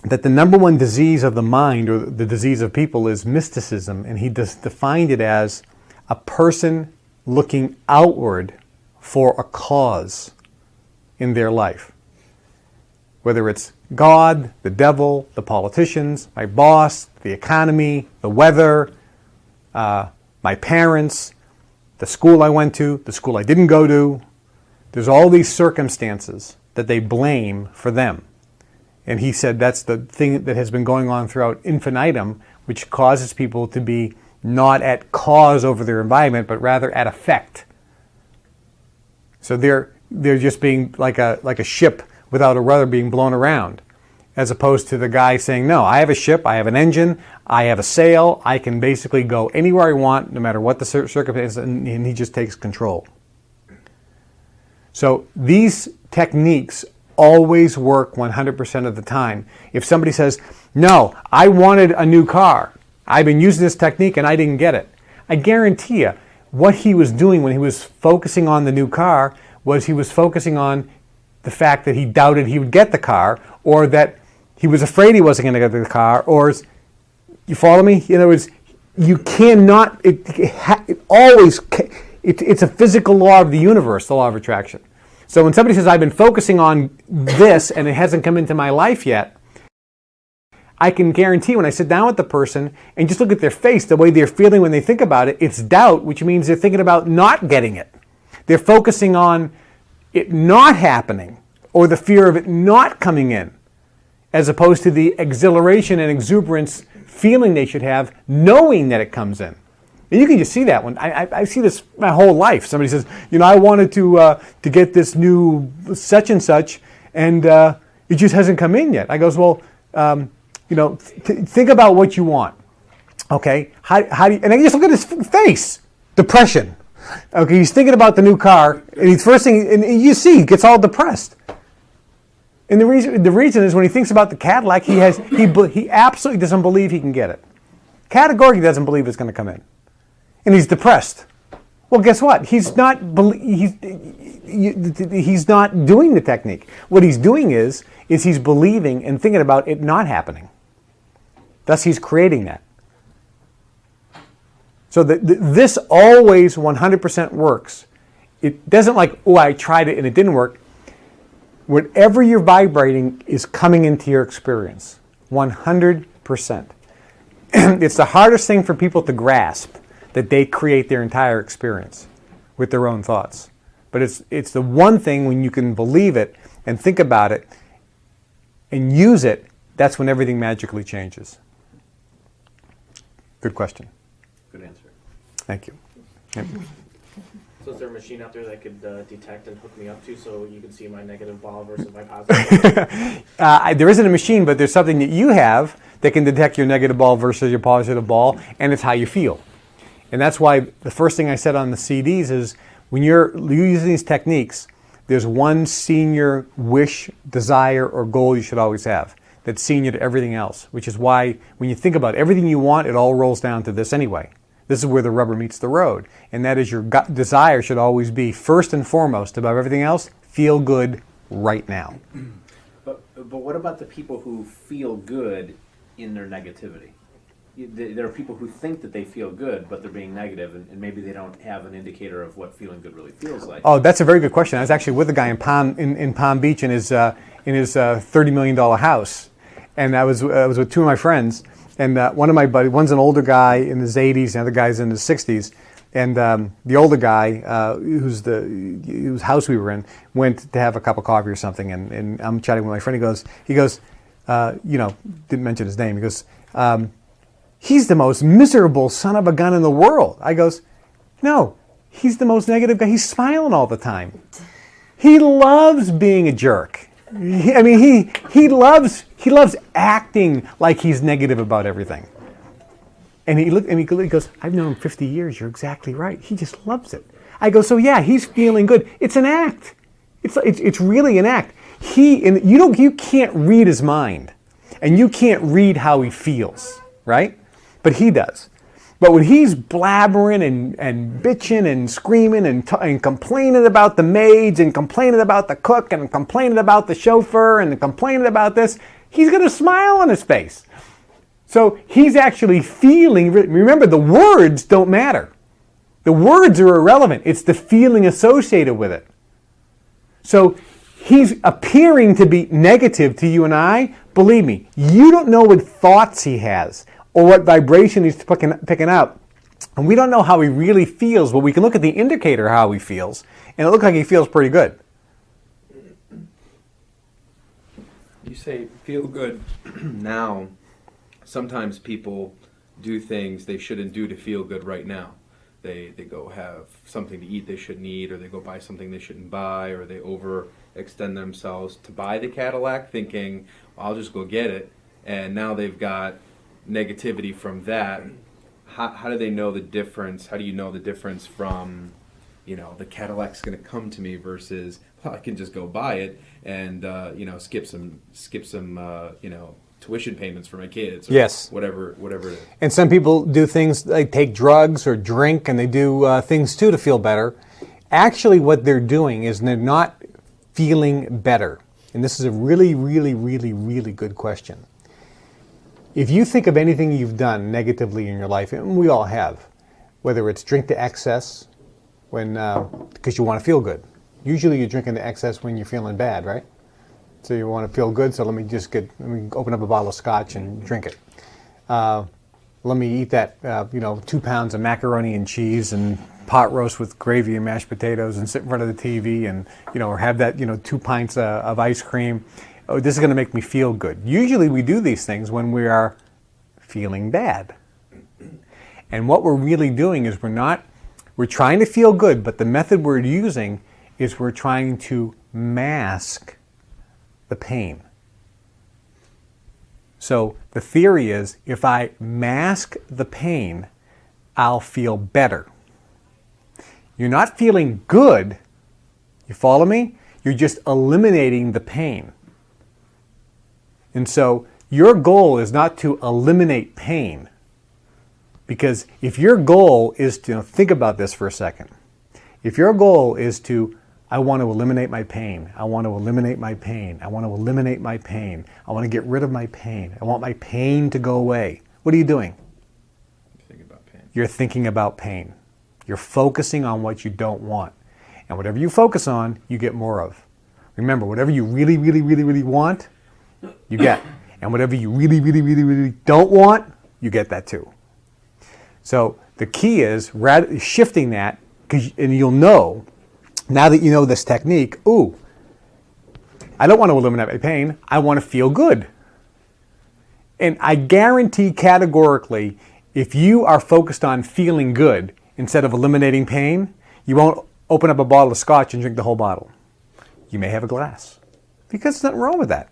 that the number one disease of the mind, or the disease of people, is mysticism. And he defined it as a person looking outward for a cause in their life. Whether it's God, the devil, the politicians, my boss, the economy, the weather, my parents, the school I went to, the school I didn't go to. There's all these circumstances that they blame for them. And he said that's the thing that has been going on throughout infinitum, which causes people to be not at cause over their environment, but rather at effect. So they're just being like a ship without a rudder being blown around. as opposed to the guy saying, no, I have a ship, I have an engine, I have a sail, I can basically go anywhere I want, no matter what the circumstances, and he just takes control. So these techniques always work 100% of the time. If somebody says, no, I wanted a new car, I've been using this technique and I didn't get it, I guarantee you, what he was doing when he was focusing on the new car was he was focusing on the fact that he doubted he would get the car, or that he was afraid he wasn't going to get the car, or you follow me? In other words, you cannot, it's a physical law of the universe, the law of attraction. So when somebody says, I've been focusing on this and it hasn't come into my life yet, I can guarantee when I sit down with the person and just look at their face, the way they're feeling when they think about it, it's doubt, which means they're thinking about not getting it. They're focusing on it not happening, or the fear of it not coming in, as opposed to the exhilaration and exuberance feeling they should have knowing that it comes in. And you can just see that when I see this my whole life. Somebody says, I wanted to get this new such and such, and it just hasn't come in yet. I goes, well, think about what you want. Okay, how do you, and I just look at his face, depression. Okay, he's thinking about the new car, and he's first thing, and you see, he gets all depressed. And the reason is when he thinks about the Cadillac, he absolutely doesn't believe he can get it. Categorically doesn't believe it's going to come in, and he's depressed. Well, guess what? He's not doing the technique. What he's doing is he's believing and thinking about it not happening. Thus, he's creating that. So this always 100% works. It doesn't like, oh, I tried it and it didn't work. Whatever you're vibrating is coming into your experience, 100%. It's the hardest thing for people to grasp, that they create their entire experience with their own thoughts. But it's the one thing when you can believe it and think about it and use it, that's when everything magically changes. Good question. Good answer. Thank you. Yep. So is there a machine out there that could detect and hook me up to, so you can see my negative ball versus my positive? There isn't a machine, but there's something that you have that can detect your negative ball versus your positive ball, and it's how you feel. And that's why the first thing I said on the CDs is when you're using these techniques, there's one senior wish, desire, or goal you should always have that's senior to everything else, which is why when you think about everything you want, it all rolls down to this anyway. This is where the rubber meets the road. And that is your desire should always be first and foremost above everything else, feel good right now. But what about the people who feel good in their negativity? There are people who think that they feel good, but they're being negative, and maybe they don't have an indicator of what feeling good really feels like. Oh, that's a very good question. I was actually with a guy in Palm Beach in his $30 million house, and I was with two of my friends. And one of my buddies, one's an older guy in his 80s, the other guy's in his 60s. And the older guy, whose house we were in, went to have a cup of coffee or something. And I'm chatting with my friend. He goes, didn't mention his name. He goes, he's the most miserable son of a gun in the world. I goes, no, he's the most negative guy. He's smiling all the time. He loves being a jerk. He loves acting like he's negative about everything. And he goes, I've known him 50 years. You're exactly right. He just loves it. I go, so yeah, he's feeling good. It's an act. It's really an act. You can't read his mind, and you can't read how he feels, right? But he does. But when he's blabbering and bitching and screaming and complaining about the maids and complaining about the cook and complaining about the chauffeur and complaining about this, he's got a smile on his face. So he's actually feeling, remember, the words don't matter. The words are irrelevant. It's the feeling associated with it. So he's appearing to be negative to you and I. Believe me, you don't know what thoughts he has or what vibration he's picking up. And we don't know how he really feels, but we can look at the indicator how he feels, and it looks like he feels pretty good. You say feel good now. Sometimes people do things they shouldn't do to feel good right now. They go have something to eat they shouldn't eat, or they go buy something they shouldn't buy, or they extend themselves to buy the Cadillac, thinking, I'll just go get it, and now they've got negativity from that. How do they know the difference? How do you know the difference from, the Cadillac's going to come to me versus, well, I can just go buy it and skip some tuition payments for my kids. Or Yes. Whatever it is. And some people do things like take drugs or drink, and they do things too to feel better. Actually, what they're doing is they're not feeling better. And this is a really, really, really, really good question. If you think of anything you've done negatively in your life, and we all have, whether it's drink to excess because you want to feel good. Usually you're drinking to excess when you're feeling bad, right? So you want to feel good, so let me open up a bottle of scotch and drink it. Let me eat that 2 pounds of macaroni and cheese and pot roast with gravy and mashed potatoes and sit in front of the TV and or have that 2 pints of ice cream. Oh, this is going to make me feel good. Usually we do these things when we are feeling bad. And what we're really doing is we're trying to feel good, but the method we're using is we're trying to mask the pain. So the theory is if I mask the pain, I'll feel better. You're not feeling good, you follow me? You're just eliminating the pain. And so your goal is not to eliminate pain, because if your goal is to, think about this for a second. If your goal is to, I want to eliminate my pain, I want to eliminate my pain, I want to eliminate my pain, I want to get rid of my pain, I want my pain to go away, what are you doing? Think about pain. You're thinking about pain. You're focusing on what you don't want. And whatever you focus on, you get more of. Remember, whatever you really, really, really, really want, you get. And whatever you really, really, really, really don't want, you get that too. So the key is shifting that, and you'll know, now that you know this technique, I don't want to eliminate my pain, I want to feel good. And I guarantee categorically, if you are focused on feeling good instead of eliminating pain, you won't open up a bottle of scotch and drink the whole bottle. You may have a glass, because there's nothing wrong with that.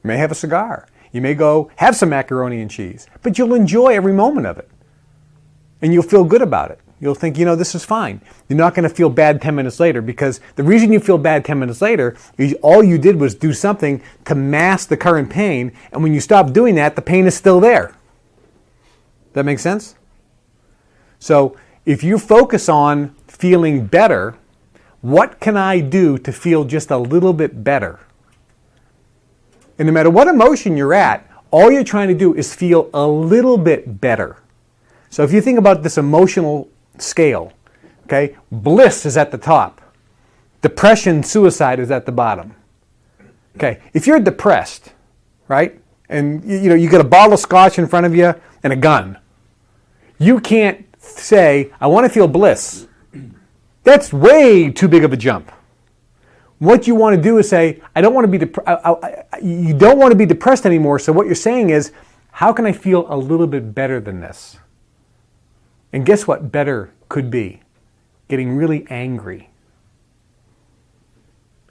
You may have a cigar. You may go have some macaroni and cheese, but you'll enjoy every moment of it. And you'll feel good about it. You'll think, this is fine. You're not going to feel bad 10 minutes later, because the reason you feel bad 10 minutes later is all you did was do something to mask the current pain, and when you stop doing that, the pain is still there. That make sense? So if you focus on feeling better, what can I do to feel just a little bit better? And no matter what emotion you're at, all you're trying to do is feel a little bit better. So if you think about this emotional scale, okay, bliss is at the top. Depression, suicide is at the bottom. Okay, if you're depressed, right, and you got a bottle of scotch in front of you and a gun, you can't say, I want to feel bliss. That's way too big of a jump. What you want to do is say, I don't want to be you don't want to be depressed anymore, so what you're saying is, how can I feel a little bit better than this? And guess what better could be? Getting really angry.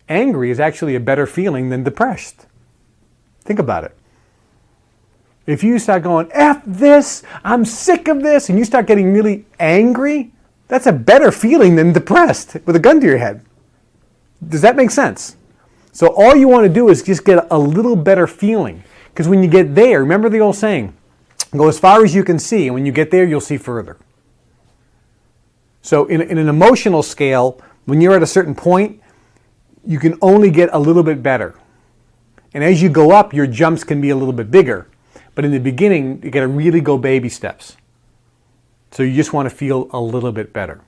Angry is actually a better feeling than depressed. Think about it. If you start going, F this, I'm sick of this, and you start getting really angry, that's a better feeling than depressed with a gun to your head. Does that make sense? So all you want to do is just get a little better feeling. Because when you get there, remember the old saying, go as far as you can see, and when you get there, you'll see further. So in an emotional scale, when you're at a certain point, you can only get a little bit better. And as you go up, your jumps can be a little bit bigger. But in the beginning, you got to really go baby steps. So you just want to feel a little bit better.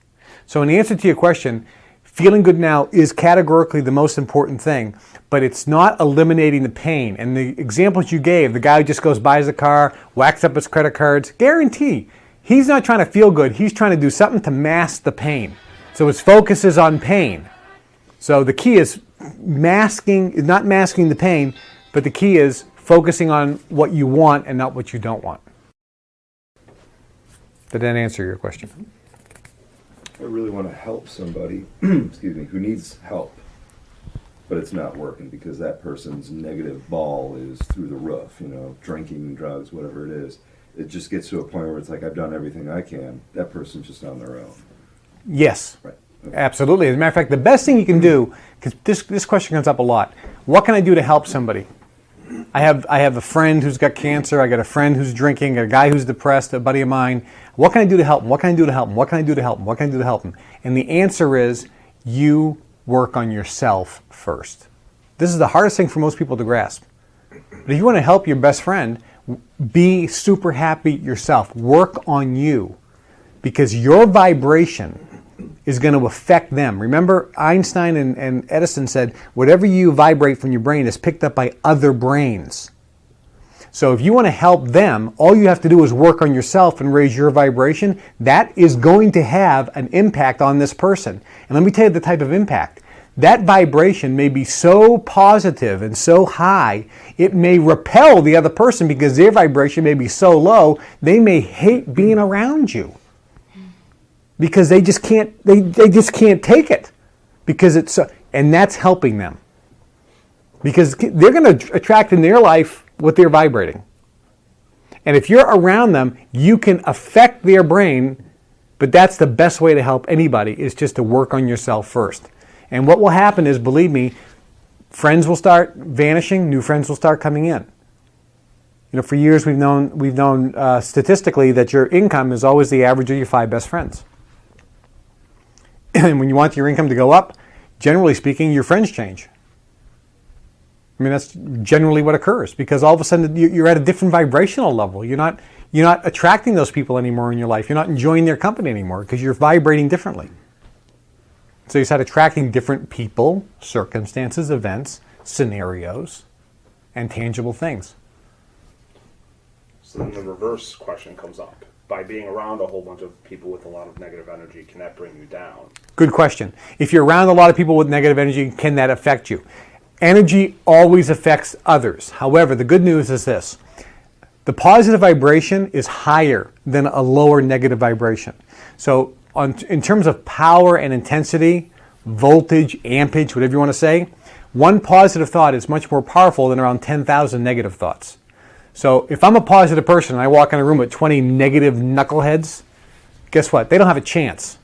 So in answer to your question, feeling good now is categorically the most important thing, but it's not eliminating the pain. And the examples you gave, the guy who just goes, buys a car, whacks up his credit cards, guarantee, he's not trying to feel good, he's trying to do something to mask the pain. So his focus is on pain. So the key is not masking the pain, but the key is focusing on what you want and not what you don't want. Did that answer your question? I really want to help somebody, excuse me, who needs help. but it's not working because that person's negative ball is through the roof, drinking, drugs, whatever it is. It just gets to a point where it's like, I've done everything I can. That person's just on their own. Yes. Right. Okay. Absolutely. As a matter of fact, the best thing you can do, because this question comes up a lot, what can I do to help somebody? I have a friend who's got cancer. I got a friend who's drinking. A guy who's depressed. A buddy of mine. What can I do to help him? What can I do to help him? What can I do to help him? What can I do to help him? And the answer is you work on yourself first. This is the hardest thing for most people to grasp. But if you want to help your best friend, be super happy yourself. Work on you, because your vibration is going to affect them. Remember, Einstein and Edison said, whatever you vibrate from your brain is picked up by other brains. So if you want to help them, all you have to do is work on yourself and raise your vibration. That is going to have an impact on this person. And let me tell you the type of impact. That vibration may be so positive and so high, it may repel the other person because their vibration may be so low, they may hate being around you. Because they just can't take it, because it's so, and that's helping them, because they're going to attract in their life what they're vibrating. And if you're around them, you can affect their brain, but that's the best way to help anybody, is just to work on yourself first. And what will happen is, believe me, friends will start vanishing, new friends will start coming in. For years we've known statistically that your income is always the average of your 5 best friends. And when you want your income to go up, generally speaking, your friends change. I mean, that's generally what occurs, because all of a sudden you're at a different vibrational level. You're not attracting those people anymore in your life. You're not enjoying their company anymore because you're vibrating differently. So you start attracting different people, circumstances, events, scenarios, and tangible things. So then the reverse question comes up. By being around a whole bunch of people with a lot of negative energy, can that bring you down? Good question. If you're around a lot of people with negative energy, can that affect you? Energy always affects others. However, the good news is this. The positive vibration is higher than a lower negative vibration. So in terms of power and intensity, voltage, ampage, whatever you want to say, one positive thought is much more powerful than around 10,000 negative thoughts. So if I'm a positive person and I walk in a room with 20 negative knuckleheads, guess what? They don't have a chance,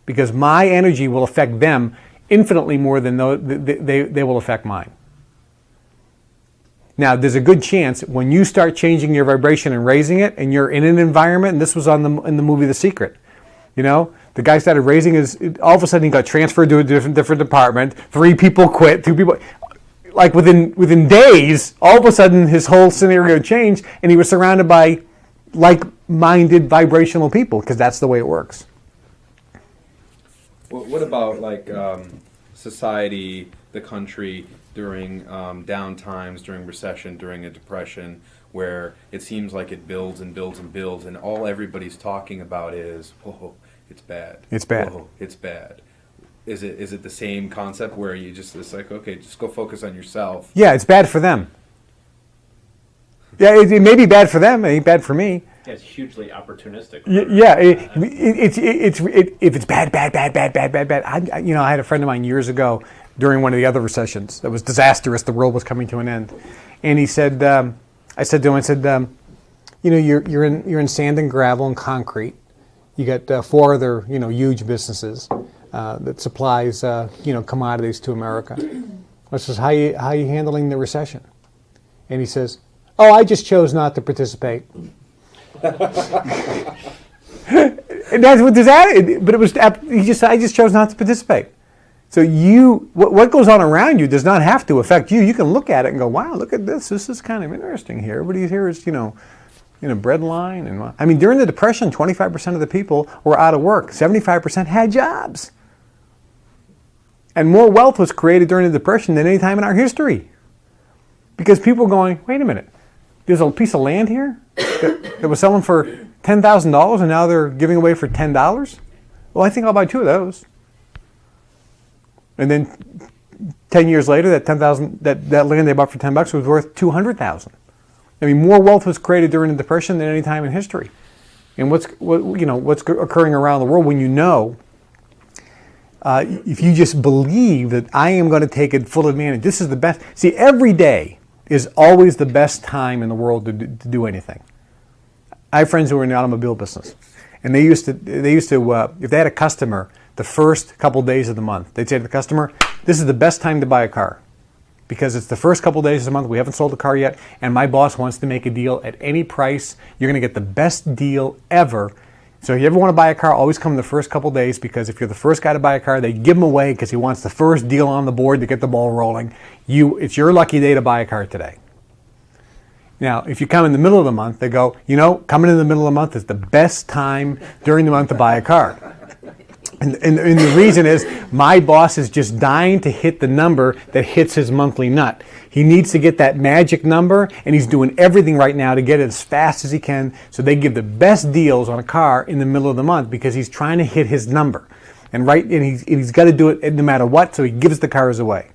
because my energy will affect them infinitely more than they will affect mine. Now, there's a good chance when you start changing your vibration and raising it, and you're in an environment, and this was in the movie The Secret. The guy started raising all of a sudden he got transferred to a different department. 3 people quit, 2 people... Like within days, all of a sudden his whole scenario changed, and he was surrounded by like-minded vibrational people, because that's the way it works. Well, what about society, the country, during down times, during recession, during a depression, where it seems like it builds and builds and builds, and all everybody's talking about is, oh, it's bad. It's bad. Oh, it's bad. Is it the same concept where it's like, okay, just go focus on yourself? Yeah, it's bad for them. Yeah, it may be bad for them. It ain't bad for me. Yeah, it's hugely opportunistic. Yeah, if it's bad. I had a friend of mine years ago during one of the other recessions that was disastrous. The world was coming to an end, and he said, I said to him, you're in sand and gravel and concrete. You got 4 other huge businesses that supplies commodities to America. I says, how you handling the recession? And he says, oh, I just chose not to participate. And that's what but it was I just chose not to participate. So what goes on around you does not have to affect you. You can look at it and go, wow, look at this. This is kind of interesting here. Everybody here is bread line. And I mean, during the Depression, 25% of the people were out of work. 75% had jobs. And more wealth was created during the Depression than any time in our history. Because people were going, wait a minute, there's a piece of land here that was selling for $10,000 and now they're giving away for $10? Well, I think I'll buy 2 of those. And then 10 years later, that $10,000 that land they bought for $10 was worth $200,000. I mean, more wealth was created during the Depression than any time in history. And what's occurring around the world when if you just believe that I am going to take it full advantage, this is the best. See, every day is always the best time in the world to do anything. I have friends who are in the automobile business, and they used to if they had a customer the first couple days of the month, they'd say to the customer, this is the best time to buy a car because it's the first couple days of the month, we haven't sold the car yet, and my boss wants to make a deal at any price. You're going to get the best deal ever. So if you ever want to buy a car, always come the first couple days, because if you're the first guy to buy a car, they give them away because he wants the first deal on the board to get the ball rolling. It's your lucky day to buy a car today. Now, if you come in the middle of the month, they go, coming in the middle of the month is the best time during the month to buy a car. And the reason is my boss is just dying to hit the number that hits his monthly nut. He needs to get that magic number, and he's doing everything right now to get it as fast as he can. So they give the best deals on a car in the middle of the month because he's trying to hit his number. And he's got to do it no matter what, so he gives the cars away.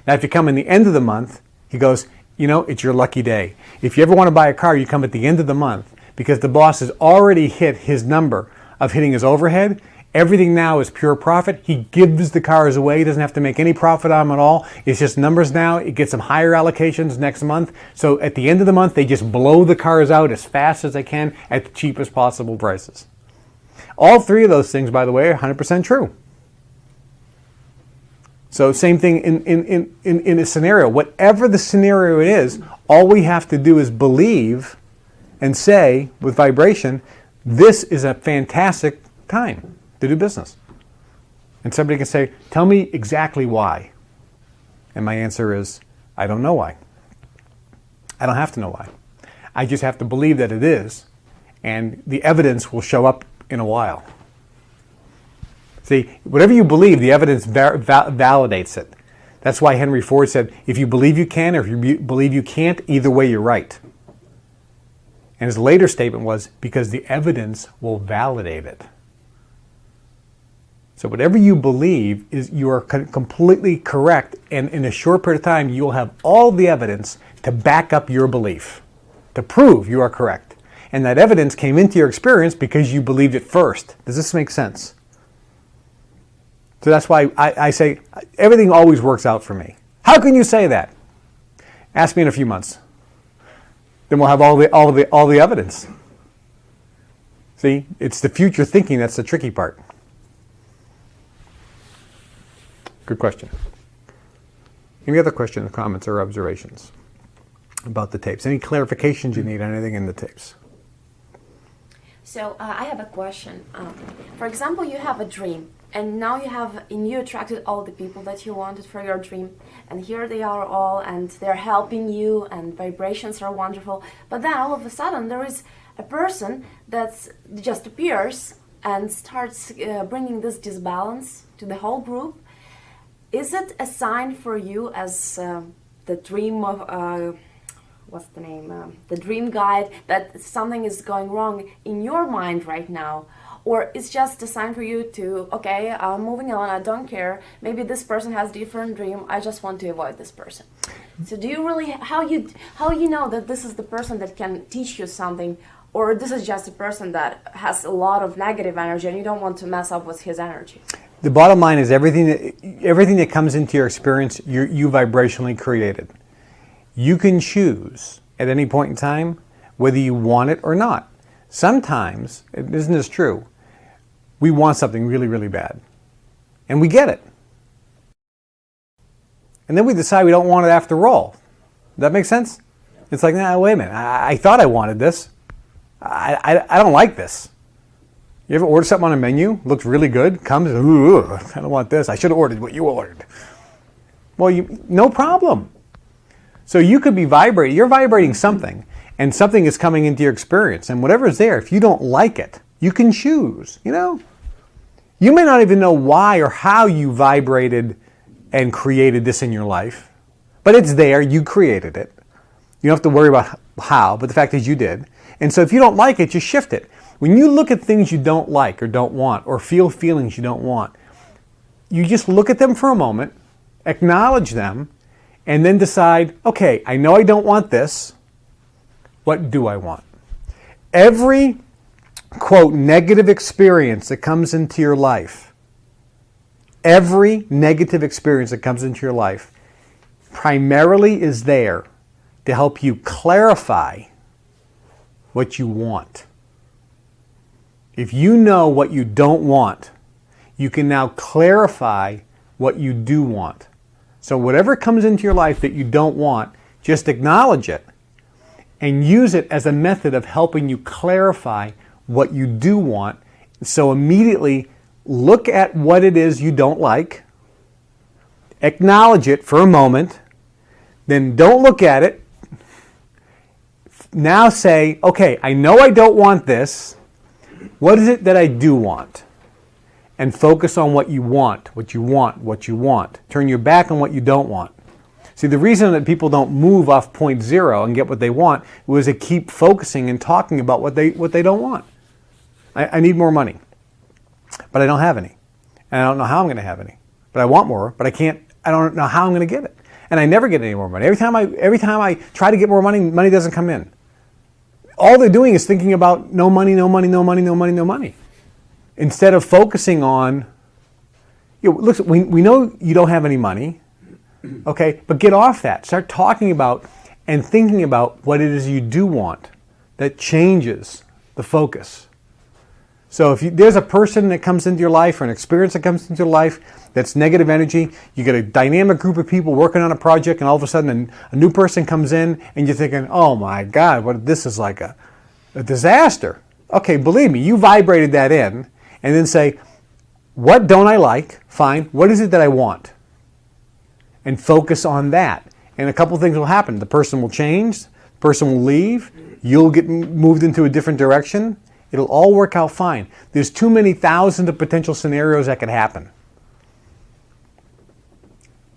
Now, if you come in the end of the month, he goes, it's your lucky day. If you ever want to buy a car, you come at the end of the month because the boss has already hit his number of hitting his overhead. Everything now is pure profit. He gives the cars away. He doesn't have to make any profit on them at all. It's just numbers now. It gets some higher allocations next month. So at the end of the month, they just blow the cars out as fast as they can at the cheapest possible prices. All three of those things, by the way, are 100% true. So same thing in a scenario. Whatever the scenario is, all we have to do is believe and say with vibration, this is a fantastic time to do business. And somebody can say, tell me exactly why. And my answer is, I don't know why. I don't have to know why. I just have to believe that it is, and the evidence will show up in a while. See, whatever you believe, the evidence validates it. That's why Henry Ford said, if you believe you can or if you believe you can't, either way you're right. And his later statement was, because the evidence will validate it. So whatever you believe, you are completely correct, and in a short period of time, you will have all the evidence to back up your belief, to prove you are correct. And that evidence came into your experience because you believed it first. Does this make sense? So that's why I say everything always works out for me. How can you say that? Ask me in a few months. Then we'll have all the evidence. See, it's the future thinking that's the tricky part. Good question. Any other questions, comments, or observations about the tapes? Any clarifications you need on anything in the tapes? So I have a question. For example, you have a dream, and now you attracted all the people that you wanted for your dream, and here they are all, and they're helping you, and vibrations are wonderful. But then all of a sudden, there is a person that just appears and starts bringing this disbalance to the whole group. Is it a sign for you as the dream of, the dream guide, that something is going wrong in your mind right now? Or it's just a sign for you to, okay, I'm moving on, I don't care, maybe this person has a different dream, I just want to avoid this person. So do you really, how you know that this is the person that can teach you something, or this is just a person that has a lot of negative energy and you don't want to mess up with his energy? The bottom line is everything that comes into your experience, you vibrationally created. You can choose at any point in time whether you want it or not. Sometimes, isn't this true, we want something really, really bad, and we get it. And then we decide we don't want it after all. Does that make sense? It's like, nah, wait a minute, I thought I wanted this. I don't like this. You ever order something on a menu, looks really good, comes, ooh, I don't want this. I should have ordered what you ordered. Well, no problem. So you could be vibrating, you're vibrating something, and something is coming into your experience, and whatever is there, if you don't like it, you can choose, You may not even know why or how you vibrated and created this in your life, but it's there, you created it. You don't have to worry about how, but the fact is you did. And so if you don't like it, just shift it. When you look at things you don't like or don't want, or feel feelings you don't want, you just look at them for a moment, acknowledge them, and then decide, okay, I know I don't want this. What do I want? Every, quote, negative experience that comes into your life, Every negative experience that comes into your life primarily is there to help you clarify what you want. If you know what you don't want, you can now clarify what you do want. So whatever comes into your life that you don't want, just acknowledge it and use it as a method of helping you clarify what you do want. So immediately look at what it is you don't like, acknowledge it for a moment, then don't look at it. Now say, okay, I know I don't want this. What is it that I do want? And focus on what you want, what you want, what you want. Turn your back on what you don't want. See, the reason that people don't move off point zero and get what they want was they keep focusing and talking about what they don't want. I need more money, but I don't have any. And I don't know how I'm going to have any. But I want more, but I don't know how I'm going to get it. And I never get any more money. Every time I try to get more money, money doesn't come in. All they're doing is thinking about no money, no money, no money, no money, no money. Instead of focusing on, look, we know you don't have any money, okay, but get off that. Start talking about and thinking about what it is you do want. That changes the focus. So if there's a person that comes into your life or an experience that comes into your life that's negative energy, you get a dynamic group of people working on a project and all of a sudden a new person comes in and you're thinking, oh my God, this is like a disaster. Okay, believe me, you vibrated that in and then say, what don't I like? Fine. What is it that I want? And focus on that. And a couple things will happen. The person will change, the person will leave, you'll get moved into a different direction. It'll all work out fine. There's too many thousands of potential scenarios that could happen.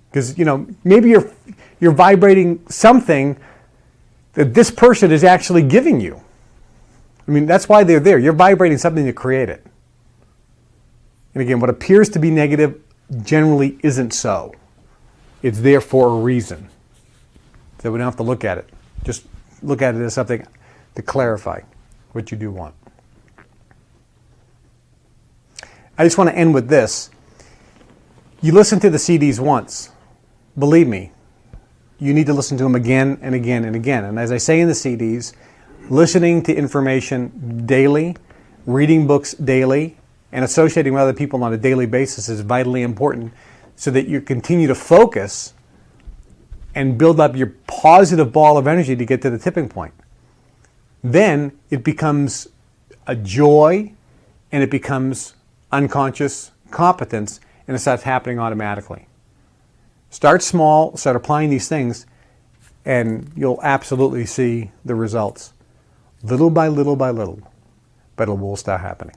Because, maybe you're vibrating something that this person is actually giving you. I mean, that's why they're there. You're vibrating something to create it. And again, what appears to be negative generally isn't so. It's there for a reason. So we don't have to look at it. Just look at it as something to clarify what you do want. I just want to end with this. You listen to the CDs once. Believe me, you need to listen to them again and again and again. And as I say in the CDs, listening to information daily, reading books daily, and associating with other people on a daily basis is vitally important so that you continue to focus and build up your positive ball of energy to get to the tipping point. Then it becomes a joy and it becomes unconscious competence, and it starts happening automatically. Start small, start applying these things, and you'll absolutely see the results. Little by little by little, but it will start happening.